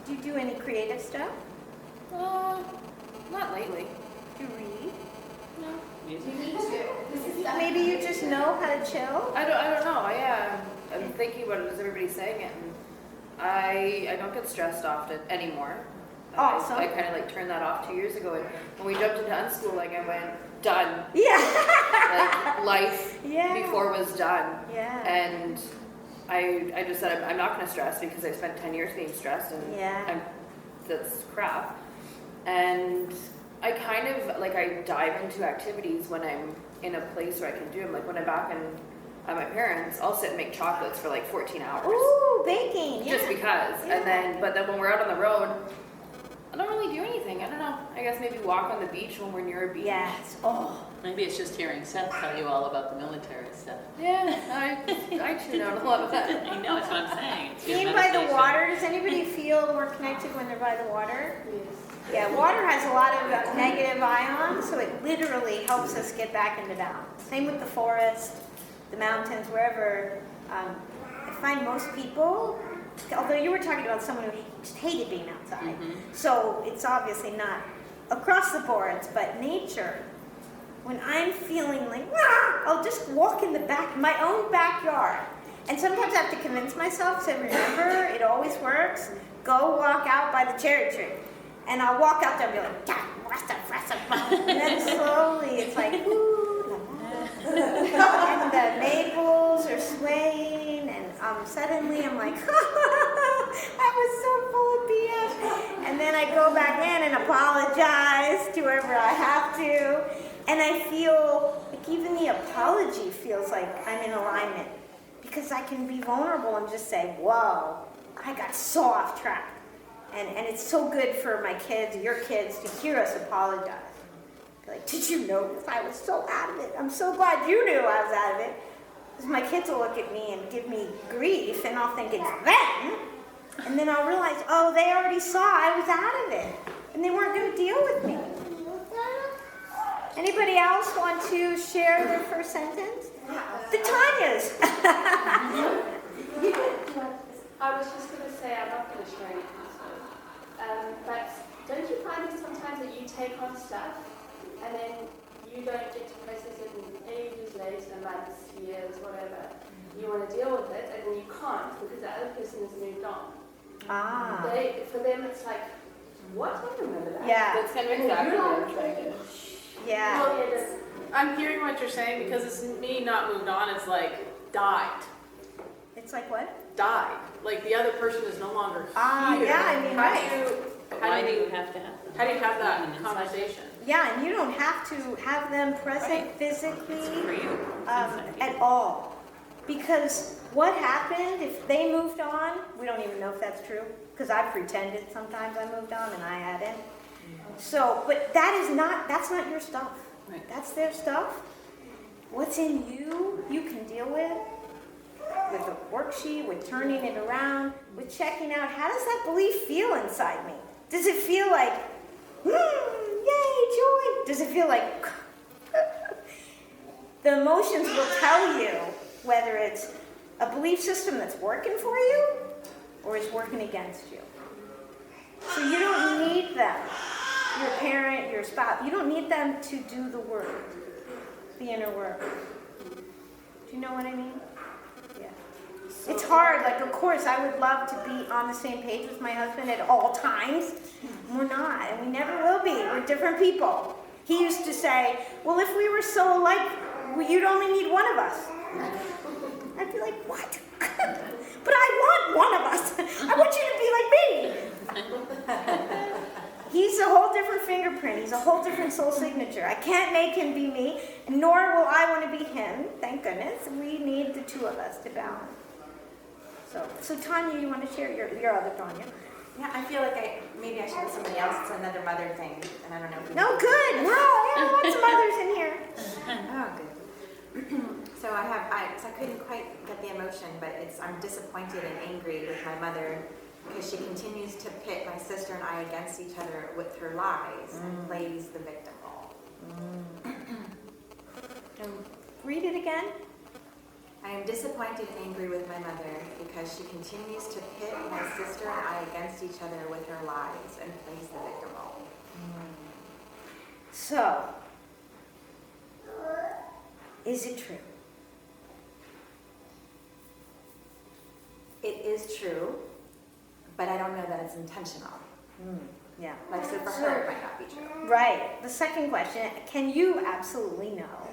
Do you do any creative stuff? Not lately. Do you read? No. You need to. This is stuff. Maybe you just know how to chill? I don't know. Yeah, I'm thinking about it as everybody's saying it, and I don't get stressed often anymore. Awesome. I kind of turned that off 2 years ago, and when we jumped into unschooling, I went done. Yeah. Life Yeah. before was done. Yeah. And I just said I'm not going to stress because I spent 10 years being stressed, and Yeah. that's crap. And I kind of I dive into activities when I'm in a place where I can do them. Like when I'm back at my parents', I'll sit and make chocolates for 14 hours. Ooh, baking. Just Yeah. because. Yeah. But then when we're out on the road, I don't really do anything. I don't know. I guess maybe walk on the beach when we're near a beach. Yes. Oh. Maybe it's just hearing Seth tell you all about the military stuff. Yeah, I tune out a lot of that. I know, that's what I'm saying. It's good Being by the meditation. water, does anybody feel more connected when they're by the water? Yeah, water has a lot of negative ions, so it literally helps us get back into balance. Same with the forest, the mountains, wherever. I find most people, although you were talking about someone who just hated being outside, so it's obviously not across the boards, but nature. When I'm feeling I'll just walk in my own backyard. And sometimes I have to convince myself to remember, it always works, go walk out by the cherry tree. And I'll walk out there and be like, and then slowly it's ooh, and the maples are swaying, and suddenly I'm like, I was so full of BS. And then I go back in and apologize to whoever I have to. And I feel even the apology feels like I'm in alignment because I can be vulnerable and just say, whoa, I got so off track. And it's so good for my kids, your kids, to hear us apologize. Did you notice I was so out of it? I'm so glad you knew I was out of it. Because my kids will look at me and give me grief, and I'll think it's them. And then I'll realize, oh, they already saw I was out of it. And they weren't going to deal with me. Anybody else want to share their first sentence? The Tanya's. I was just going to say, I'm not going to share anything, but don't you find it sometimes that you take on stuff and then you don't get to process it in ages later, months, years, whatever? You want to deal with it and then you can't because the other person has moved on. Ah. For them, it's like, what? I remember that. Yeah. That's kind of exactly what I'm trying to. Yeah. Well, yeah, that's, I'm hearing what you're saying because it's me not moved on. It's like died. It's like what? Died. Like the other person is no longer here. Yeah, I mean, How right. Why do you have to have them? How do you have that conversation? Yeah, and you don't have to have them present Right. physically For you. at all. Because what happened if they moved on, we don't even know if that's true. Because I pretended sometimes I moved on and I hadn't. So, but that's not your stuff. Right. That's their stuff. What's in you, you can deal with a worksheet, with turning it around, with checking out, how does that belief feel inside me? Does it feel like, yay, joy? Does it feel like, the emotions will tell you whether it's a belief system that's working for you or is working against you. So you don't need them, your parent, your spouse, you don't need them to do the work, the inner work. Do you know what I mean? Yeah. It's hard, like of course I would love to be on the same page with my husband at all times. We're not, and we never will be. We're different people. He used to say, well, if we were so alike, you'd only need one of us. I'd be like, what? But I want one of us. I want you to be like me. He's a whole different fingerprint. He's a whole different soul signature. I can't make him be me, nor will I want to be him. Thank goodness. We need the two of us to balance. So Tanya, you want to share your other Tanya? Yeah, I feel like maybe I should have somebody else. It's another mother thing, and I don't know if you No, good. We're all, yeah, lots of mothers in here. Oh, good. So I couldn't quite get the emotion, but I'm disappointed and angry with my mother because she continues to pit my sister and I against each other with her lies and plays the victim role. And read it again. I am disappointed and angry with my mother because she continues to pit my sister and I against each other with her lies and plays the victim role. So, is it true? It is true, but I don't know that it's intentional. Yeah. Like, so for her, it might not be true. Right. The second question, can you absolutely know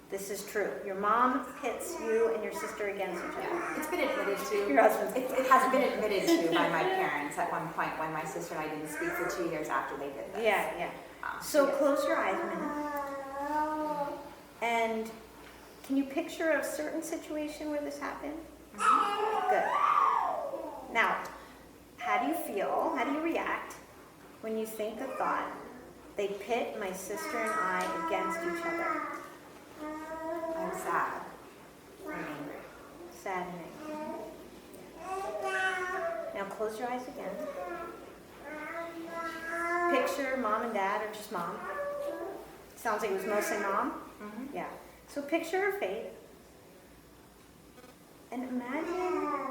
this is true? Your mom pits you and your sister against each other. It's been admitted to. Your husband. It has been admitted to by my parents at one point when my sister and I didn't speak for 2 years after they did this. Yeah. So yes. close your eyes a minute. And can you picture a certain situation where this happened? Good. Now, how do you feel? How do you react when you think the thought, they pit my sister and I against each other? I'm sad. I'm angry. Sad and angry. Now close your eyes again. Picture mom and dad, or just mom. Sounds like it was mostly mom. Mm-hmm. Yeah. So picture her face. And imagine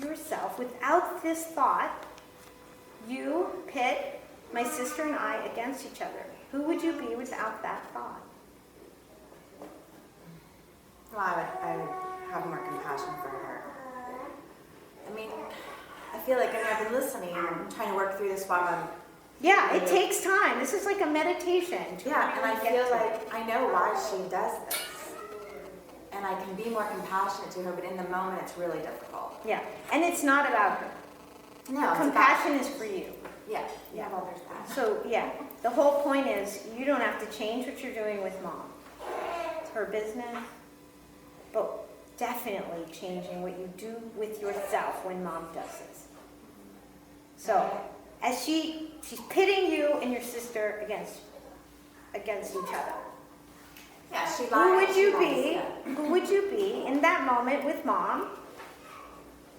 yourself without this thought. You pit my sister and I against each other. Who would you be without that thought? Well, I would have more compassion for her. I mean, I feel like I've been listening and I'm trying to work through this while I'm... Yeah, it takes time. This is like a meditation. Yeah, and I really feel get to it. like I know why she does this. And I can be more compassionate to her, but in the moment it's really difficult. Yeah, and it's not about her. No, it's Compassion is for you. Yeah, well, there's that. So, yeah, the whole point is you don't have to change what you're doing with mom. It's her business. But definitely changing what you do with yourself when mom does this. So, as she's pitting you and your sister against each other. Yeah, she lies. Who would you she lies, be? yeah. Who would you be in that moment with mom?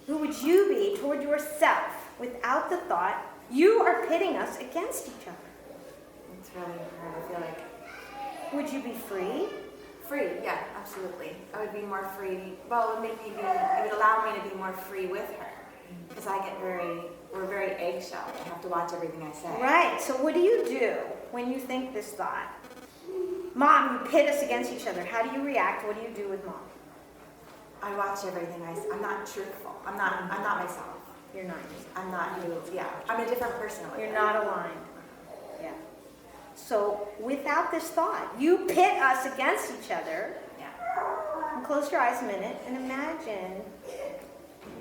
Who would you be toward yourself without the thought, you are pitting us against each other? It's really hard. I feel like Would you be free? Free, yeah, absolutely. I would be more free. Well, it would make me be, it would allow me to be more free with her. Because we're very eggshell. I have to watch everything I say. Right, so what do you do when you think this thought? Mom, you pit us against each other. How do you react? What do you do with mom? I watch everything I say. I'm not truthful. I'm not myself. You're not. I'm not who, yeah. I'm a different person with You're it. not aligned. Yeah. So without this thought, you pit us against each other. Yeah. And close your eyes a minute and imagine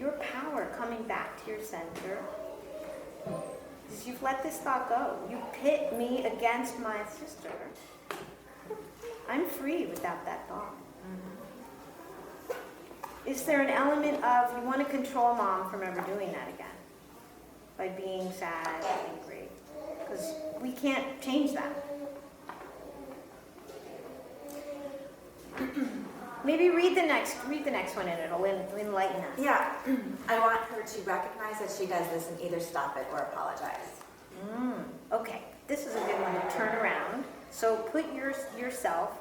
your power coming back to your center. As you've let this thought go, you pit me against my sister. I'm free without that thought. Is there an element of you want to control mom from ever doing that again? By being sad, angry? Because we can't change that. Maybe read the next one and it'll enlighten us. Yeah. I want her to recognize that she does this and either stop it or apologize. Okay, this is a good one to turn around. So put yourself,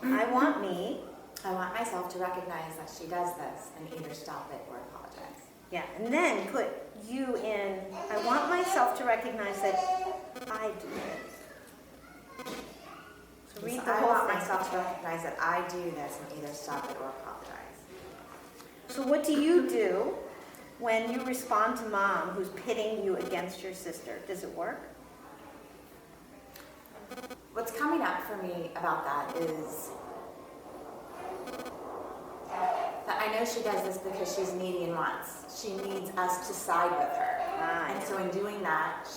I want me. I want myself to recognize that she does this and either stop it or apologize. Yeah, and then put you in, I want myself to recognize that I do this. So read the I whole want thing. myself to recognize that I do this and either stop it or apologize. So what do you do when you respond to mom who's pitting you against your sister? Does it work? What's coming up for me about that is that I know she does this because she's needy and wants. She needs us to side with her. And so in doing that,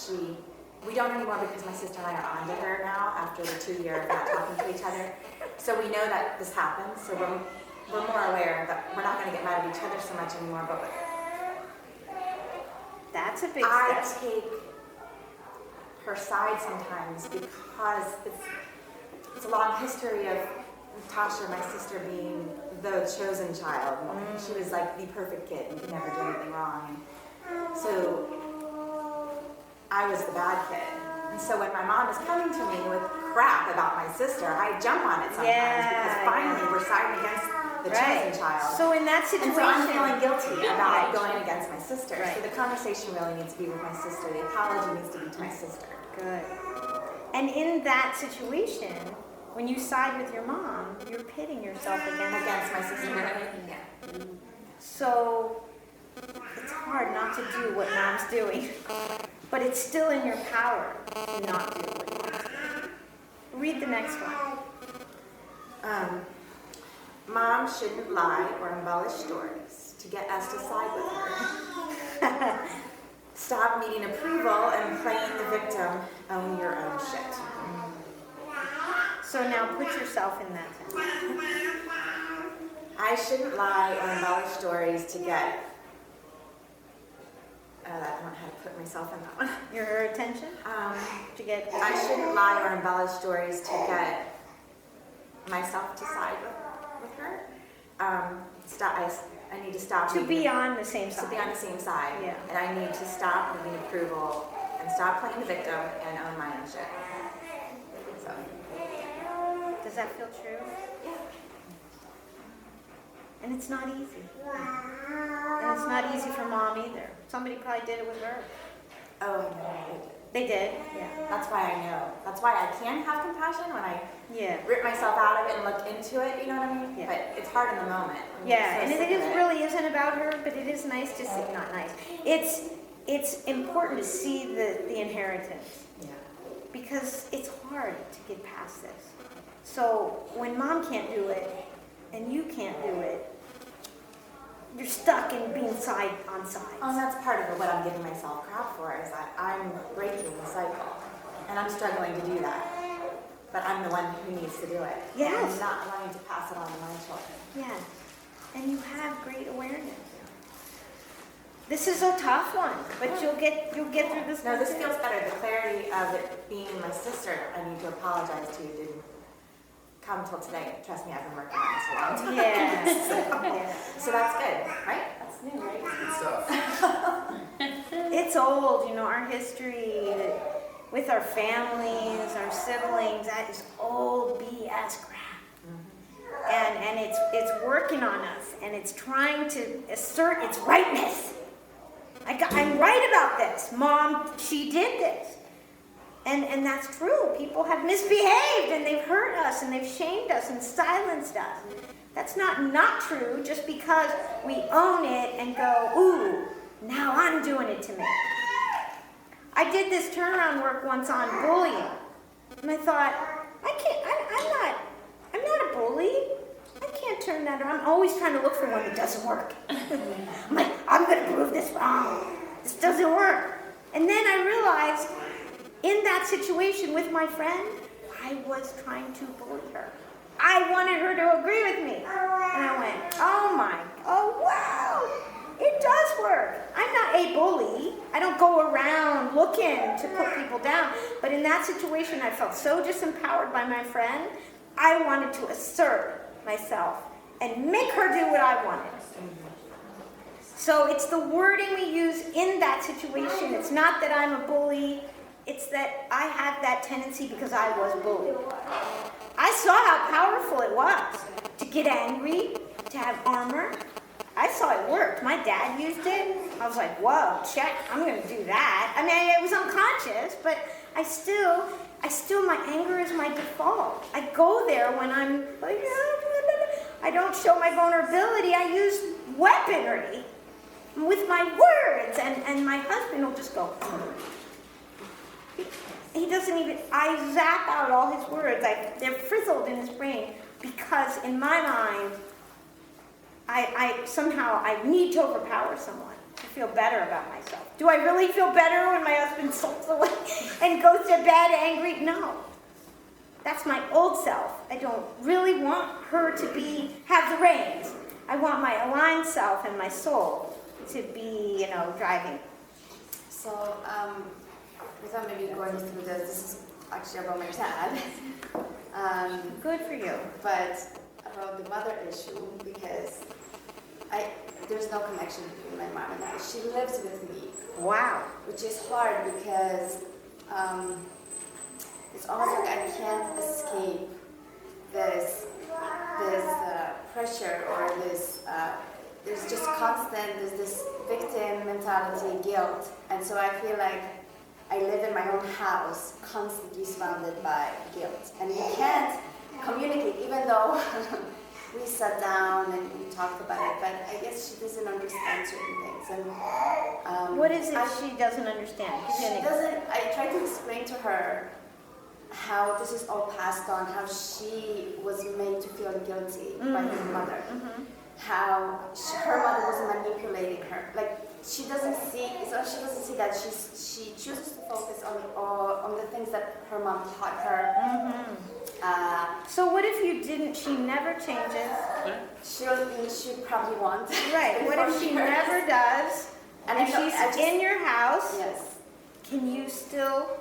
we don't anymore because my sister and I are on to her now after the 2 year of not talking to each other. So we know that this happens, so we're more aware that we're not going to get mad at each other so much anymore, but That's a big I step. take her side sometimes because it's a long history of Tasha, my sister, being the chosen child. She was like the perfect kid and could never do anything wrong. And so I was the bad kid. And so when my mom is coming to me with crap about my sister, I jump on it sometimes because finally we're siding against the chosen child. So in that situation, And so I'm feeling guilty about Right. going against my sister. Right. So the conversation really needs to be with my sister. The apology needs to be to my sister. Good. And in that situation, when you side with your mom, you're pitting yourself Against my sister. Yeah. So it's hard not to do what mom's doing, but it's still in your power to not do what mom's doing. Read the next one. Mom shouldn't lie or embellish stories to get us to side with her. Stop needing approval and playing the victim. Own your own shit. So now put yourself in that sentence. I shouldn't lie or embellish stories to get. I don't know how to put myself in that one. Your attention to get. I shouldn't lie or embellish stories to get myself to side with her. I need to stop. To be on the same To side. be on the same side. Yeah. And I need to stop needing approval and stop playing the victim and own my own shit. So, Does that feel true? yeah. And it's not easy. And it's not easy for mom either. Somebody probably did it with her. Oh, I know. They did? Yeah. That's why I know. That's why I can have compassion when I Yeah. rip myself out of it and look into it, you know what I mean? Yeah. But it's hard in the moment. when Yeah, you're and so it sick of is really isn't about her, but it is nice to see, not nice. It's important to see the inheritance Yeah. because it's hard to get past this. So when mom can't do it and you can't do it, you're stuck in being side on sides. And that's part of what I'm giving myself crap for, is that I'm breaking the cycle. And I'm struggling to do that. But I'm the one who needs to do it. Yes. I'm not wanting to pass it on to my children. Yeah, and you have great awareness. This is a tough one, but you'll get through this. No, one this too. feels better. The clarity of it being my sister I need to apologize to didn't come till today. Trust me, I've been working on this a long time. Yes. Yeah. So that's good, right? That's new, right? Good stuff. It's old, our history. with our families, our siblings, that is old BS crap. And it's working on us, and it's trying to assert its rightness. I'm right about this. Mom, she did this. And that's true. People have misbehaved, and they've hurt us, and they've shamed us and silenced us. That's not true just because we own it and go, ooh, now I'm doing it to me. I did this turnaround work once on bullying, and I thought, I'm not a bully. I can't turn that around. I'm always trying to look for one that doesn't work. I'm like, I'm going to prove this wrong. This doesn't work. And then I realized, in that situation with my friend, I was trying to bully her. I wanted her to agree with me. And I went, oh wow, it does work. I'm not a bully. I don't go around looking to put people down. But in that situation, I felt so disempowered by my friend, I wanted to assert myself and make her do what I wanted. So it's the wording we use in that situation. It's not that I'm a bully. It's that I have that tendency because I was bullied. I saw how powerful it was to get angry, to have armor. I saw it worked. My dad used it. I was like, whoa, check, I'm going to do that. I mean, it was unconscious, but I still, my anger is my default. I go there when I'm like, I don't show my vulnerability. I use weaponry with my words, and my husband will just go, he doesn't even, I zap out all his words. They're frizzled in his brain because in my mind, I need to overpower someone to feel better about myself. Do I really feel better when my husband sulks away and goes to bed angry? No. That's my old self. I don't really want her to have the reins. I want my aligned self and my soul to be, driving. So, without maybe going through this is actually about my dad. Good for you. But about the mother issue, because there's no connection between my mom and I. She lives with me. Wow. Which is hard because it's almost like I can't escape this pressure or this. There's just there's this victim mentality, guilt, and so I feel like I live in my own house, constantly surrounded by guilt. And we can't communicate, even though we sat down and we talked about it, but I guess she doesn't understand certain things. And what is it she doesn't understand? I try to explain to her how this is all passed on, how she was made to feel guilty by her mother. Mm-hmm. How her mother was manipulating her. Like, she doesn't see that she chooses to focus on the things that her mom taught her. Mm-hmm. So what if she never changes? She probably won't. Right. What if she never does? And she's in your house? Yes. Can you still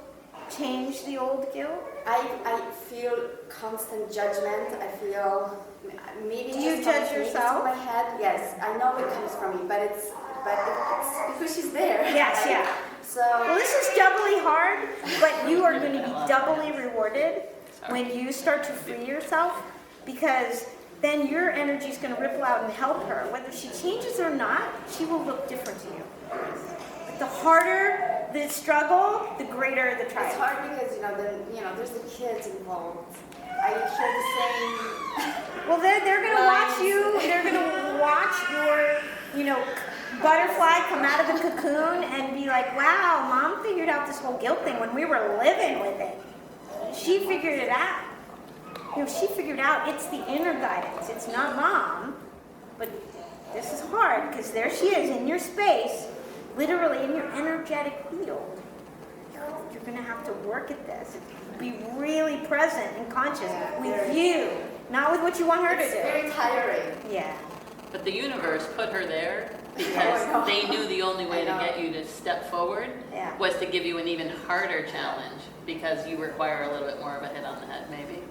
change the old guilt? I feel constant judgment. I feel maybe. Do you judge yourself? In my head, yes. I know it comes from me, but it's because she's there. Yes, yeah. So. Well, this is doubly hard, but you are going to be doubly rewarded when you start to free yourself, because then your energy is going to ripple out and help her. Whether she changes or not, she will look different to you. But the harder the struggle, the greater the triumph. It's hard because there's the kids involved. I hear the same. Well, they're going to watch you. They're going to watch your, butterfly come out of the cocoon and be like, wow, Mom figured out this whole guilt thing when we were living with it. She figured it out. She figured out it's the inner guidance. It's not Mom. But this is hard because there she is in your space, literally in your energetic field. You're going to have to work at this. Be really present and conscious with you, not with what you want her to do. It's very tiring. Yeah. But the universe put her there because they knew the only way to get you to step forward was to give you an even harder challenge, because you require a little bit more of a hit on the head, maybe.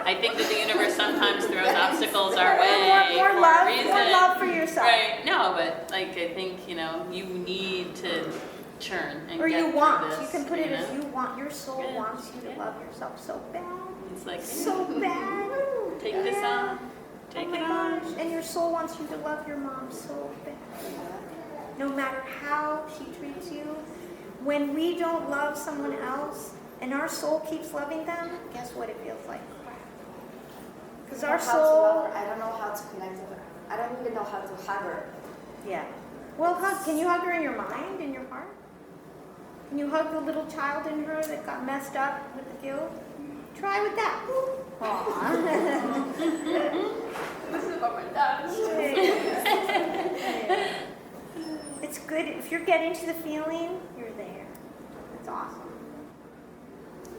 I think that the universe sometimes throws obstacles our way more for love, a reason. More love for yourself. Right. No, but I think, you need to churn and Or get you through want. this, You can put it know? as you want. Your soul Yeah. wants you to Yeah. love yourself so bad. It's like, So bad. take this Yeah. on, take Oh my it on. gosh. And your soul wants you to love your mom so bad. No matter how she treats you. When we don't love someone else and our soul keeps loving them, guess what it feels like? Because our How to love soul. her. I don't know how to connect with her. I don't even know how to hug her. Yeah. Well, can you hug her in your mind, in your heart? Can you hug the little child in her that got messed up with the guilt? Try with that. Aww. This is what my dad is. It's good. If you're getting to the feeling, you're there. It's awesome.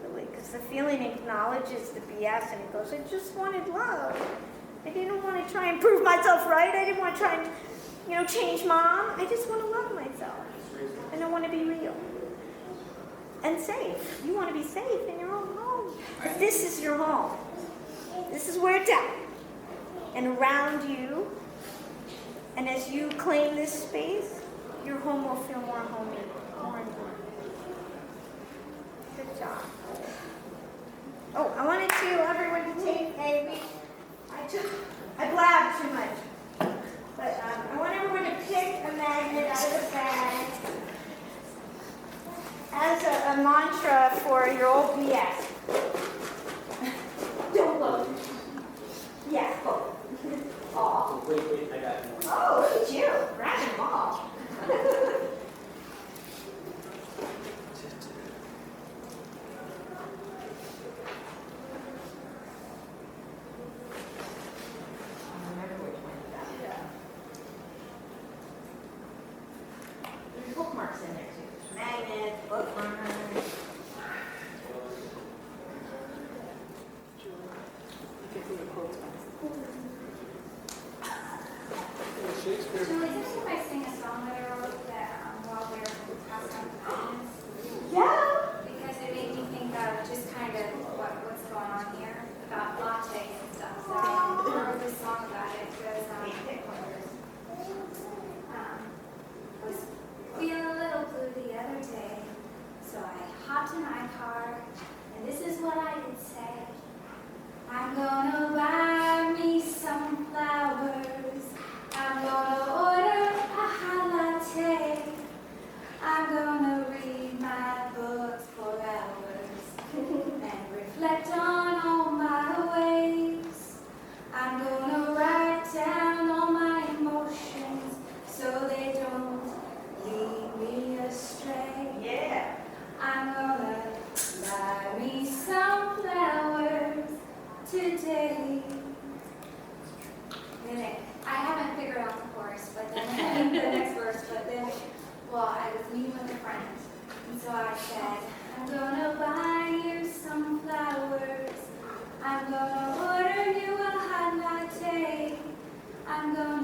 Really, because the feeling acknowledges the BS and it goes, I just wanted love. I didn't want to try and prove myself right. I didn't want to try and, change mom. I just want to love myself. And I want to be real. And safe. You want to be safe in your own home. This is your home. This is where it's at. And around you, and as you claim this space, your home will feel more homey, more and more. Good job. Oh, I wanted everyone to take I blabbed too much. But I want everyone to pick a magnet out of the bag as a mantra for your old BS. Don't look. Yeah, go. Aw. Wait, I got one. Oh, look at you, grabbing them all. Remember which one you got. There's bookmarks in there too. There's magnets, bookmarks. Julie, did you guys sing a song that I wrote that while we were passing out the comments? Yeah. Because it made me think of just kind of what's going on here about lattes and stuff. So I wrote this song about it because I was feeling a little blue the other day. So I hopped in my car and this is what I would say. I'm gonna buy me some flowers. I'm gonna order a hot latte. I'm gonna read my books for hours and reflect on all my ways. I'm gonna write down all my emotions so they don't lead me astray. Yeah. I'm gonna buy me some flowers today. I haven't figured out the chorus, but then the next verse, but then, I was meeting with a friend, and so I said, I'm gonna buy you some flowers, I'm gonna order you a hot latte, I'm gonna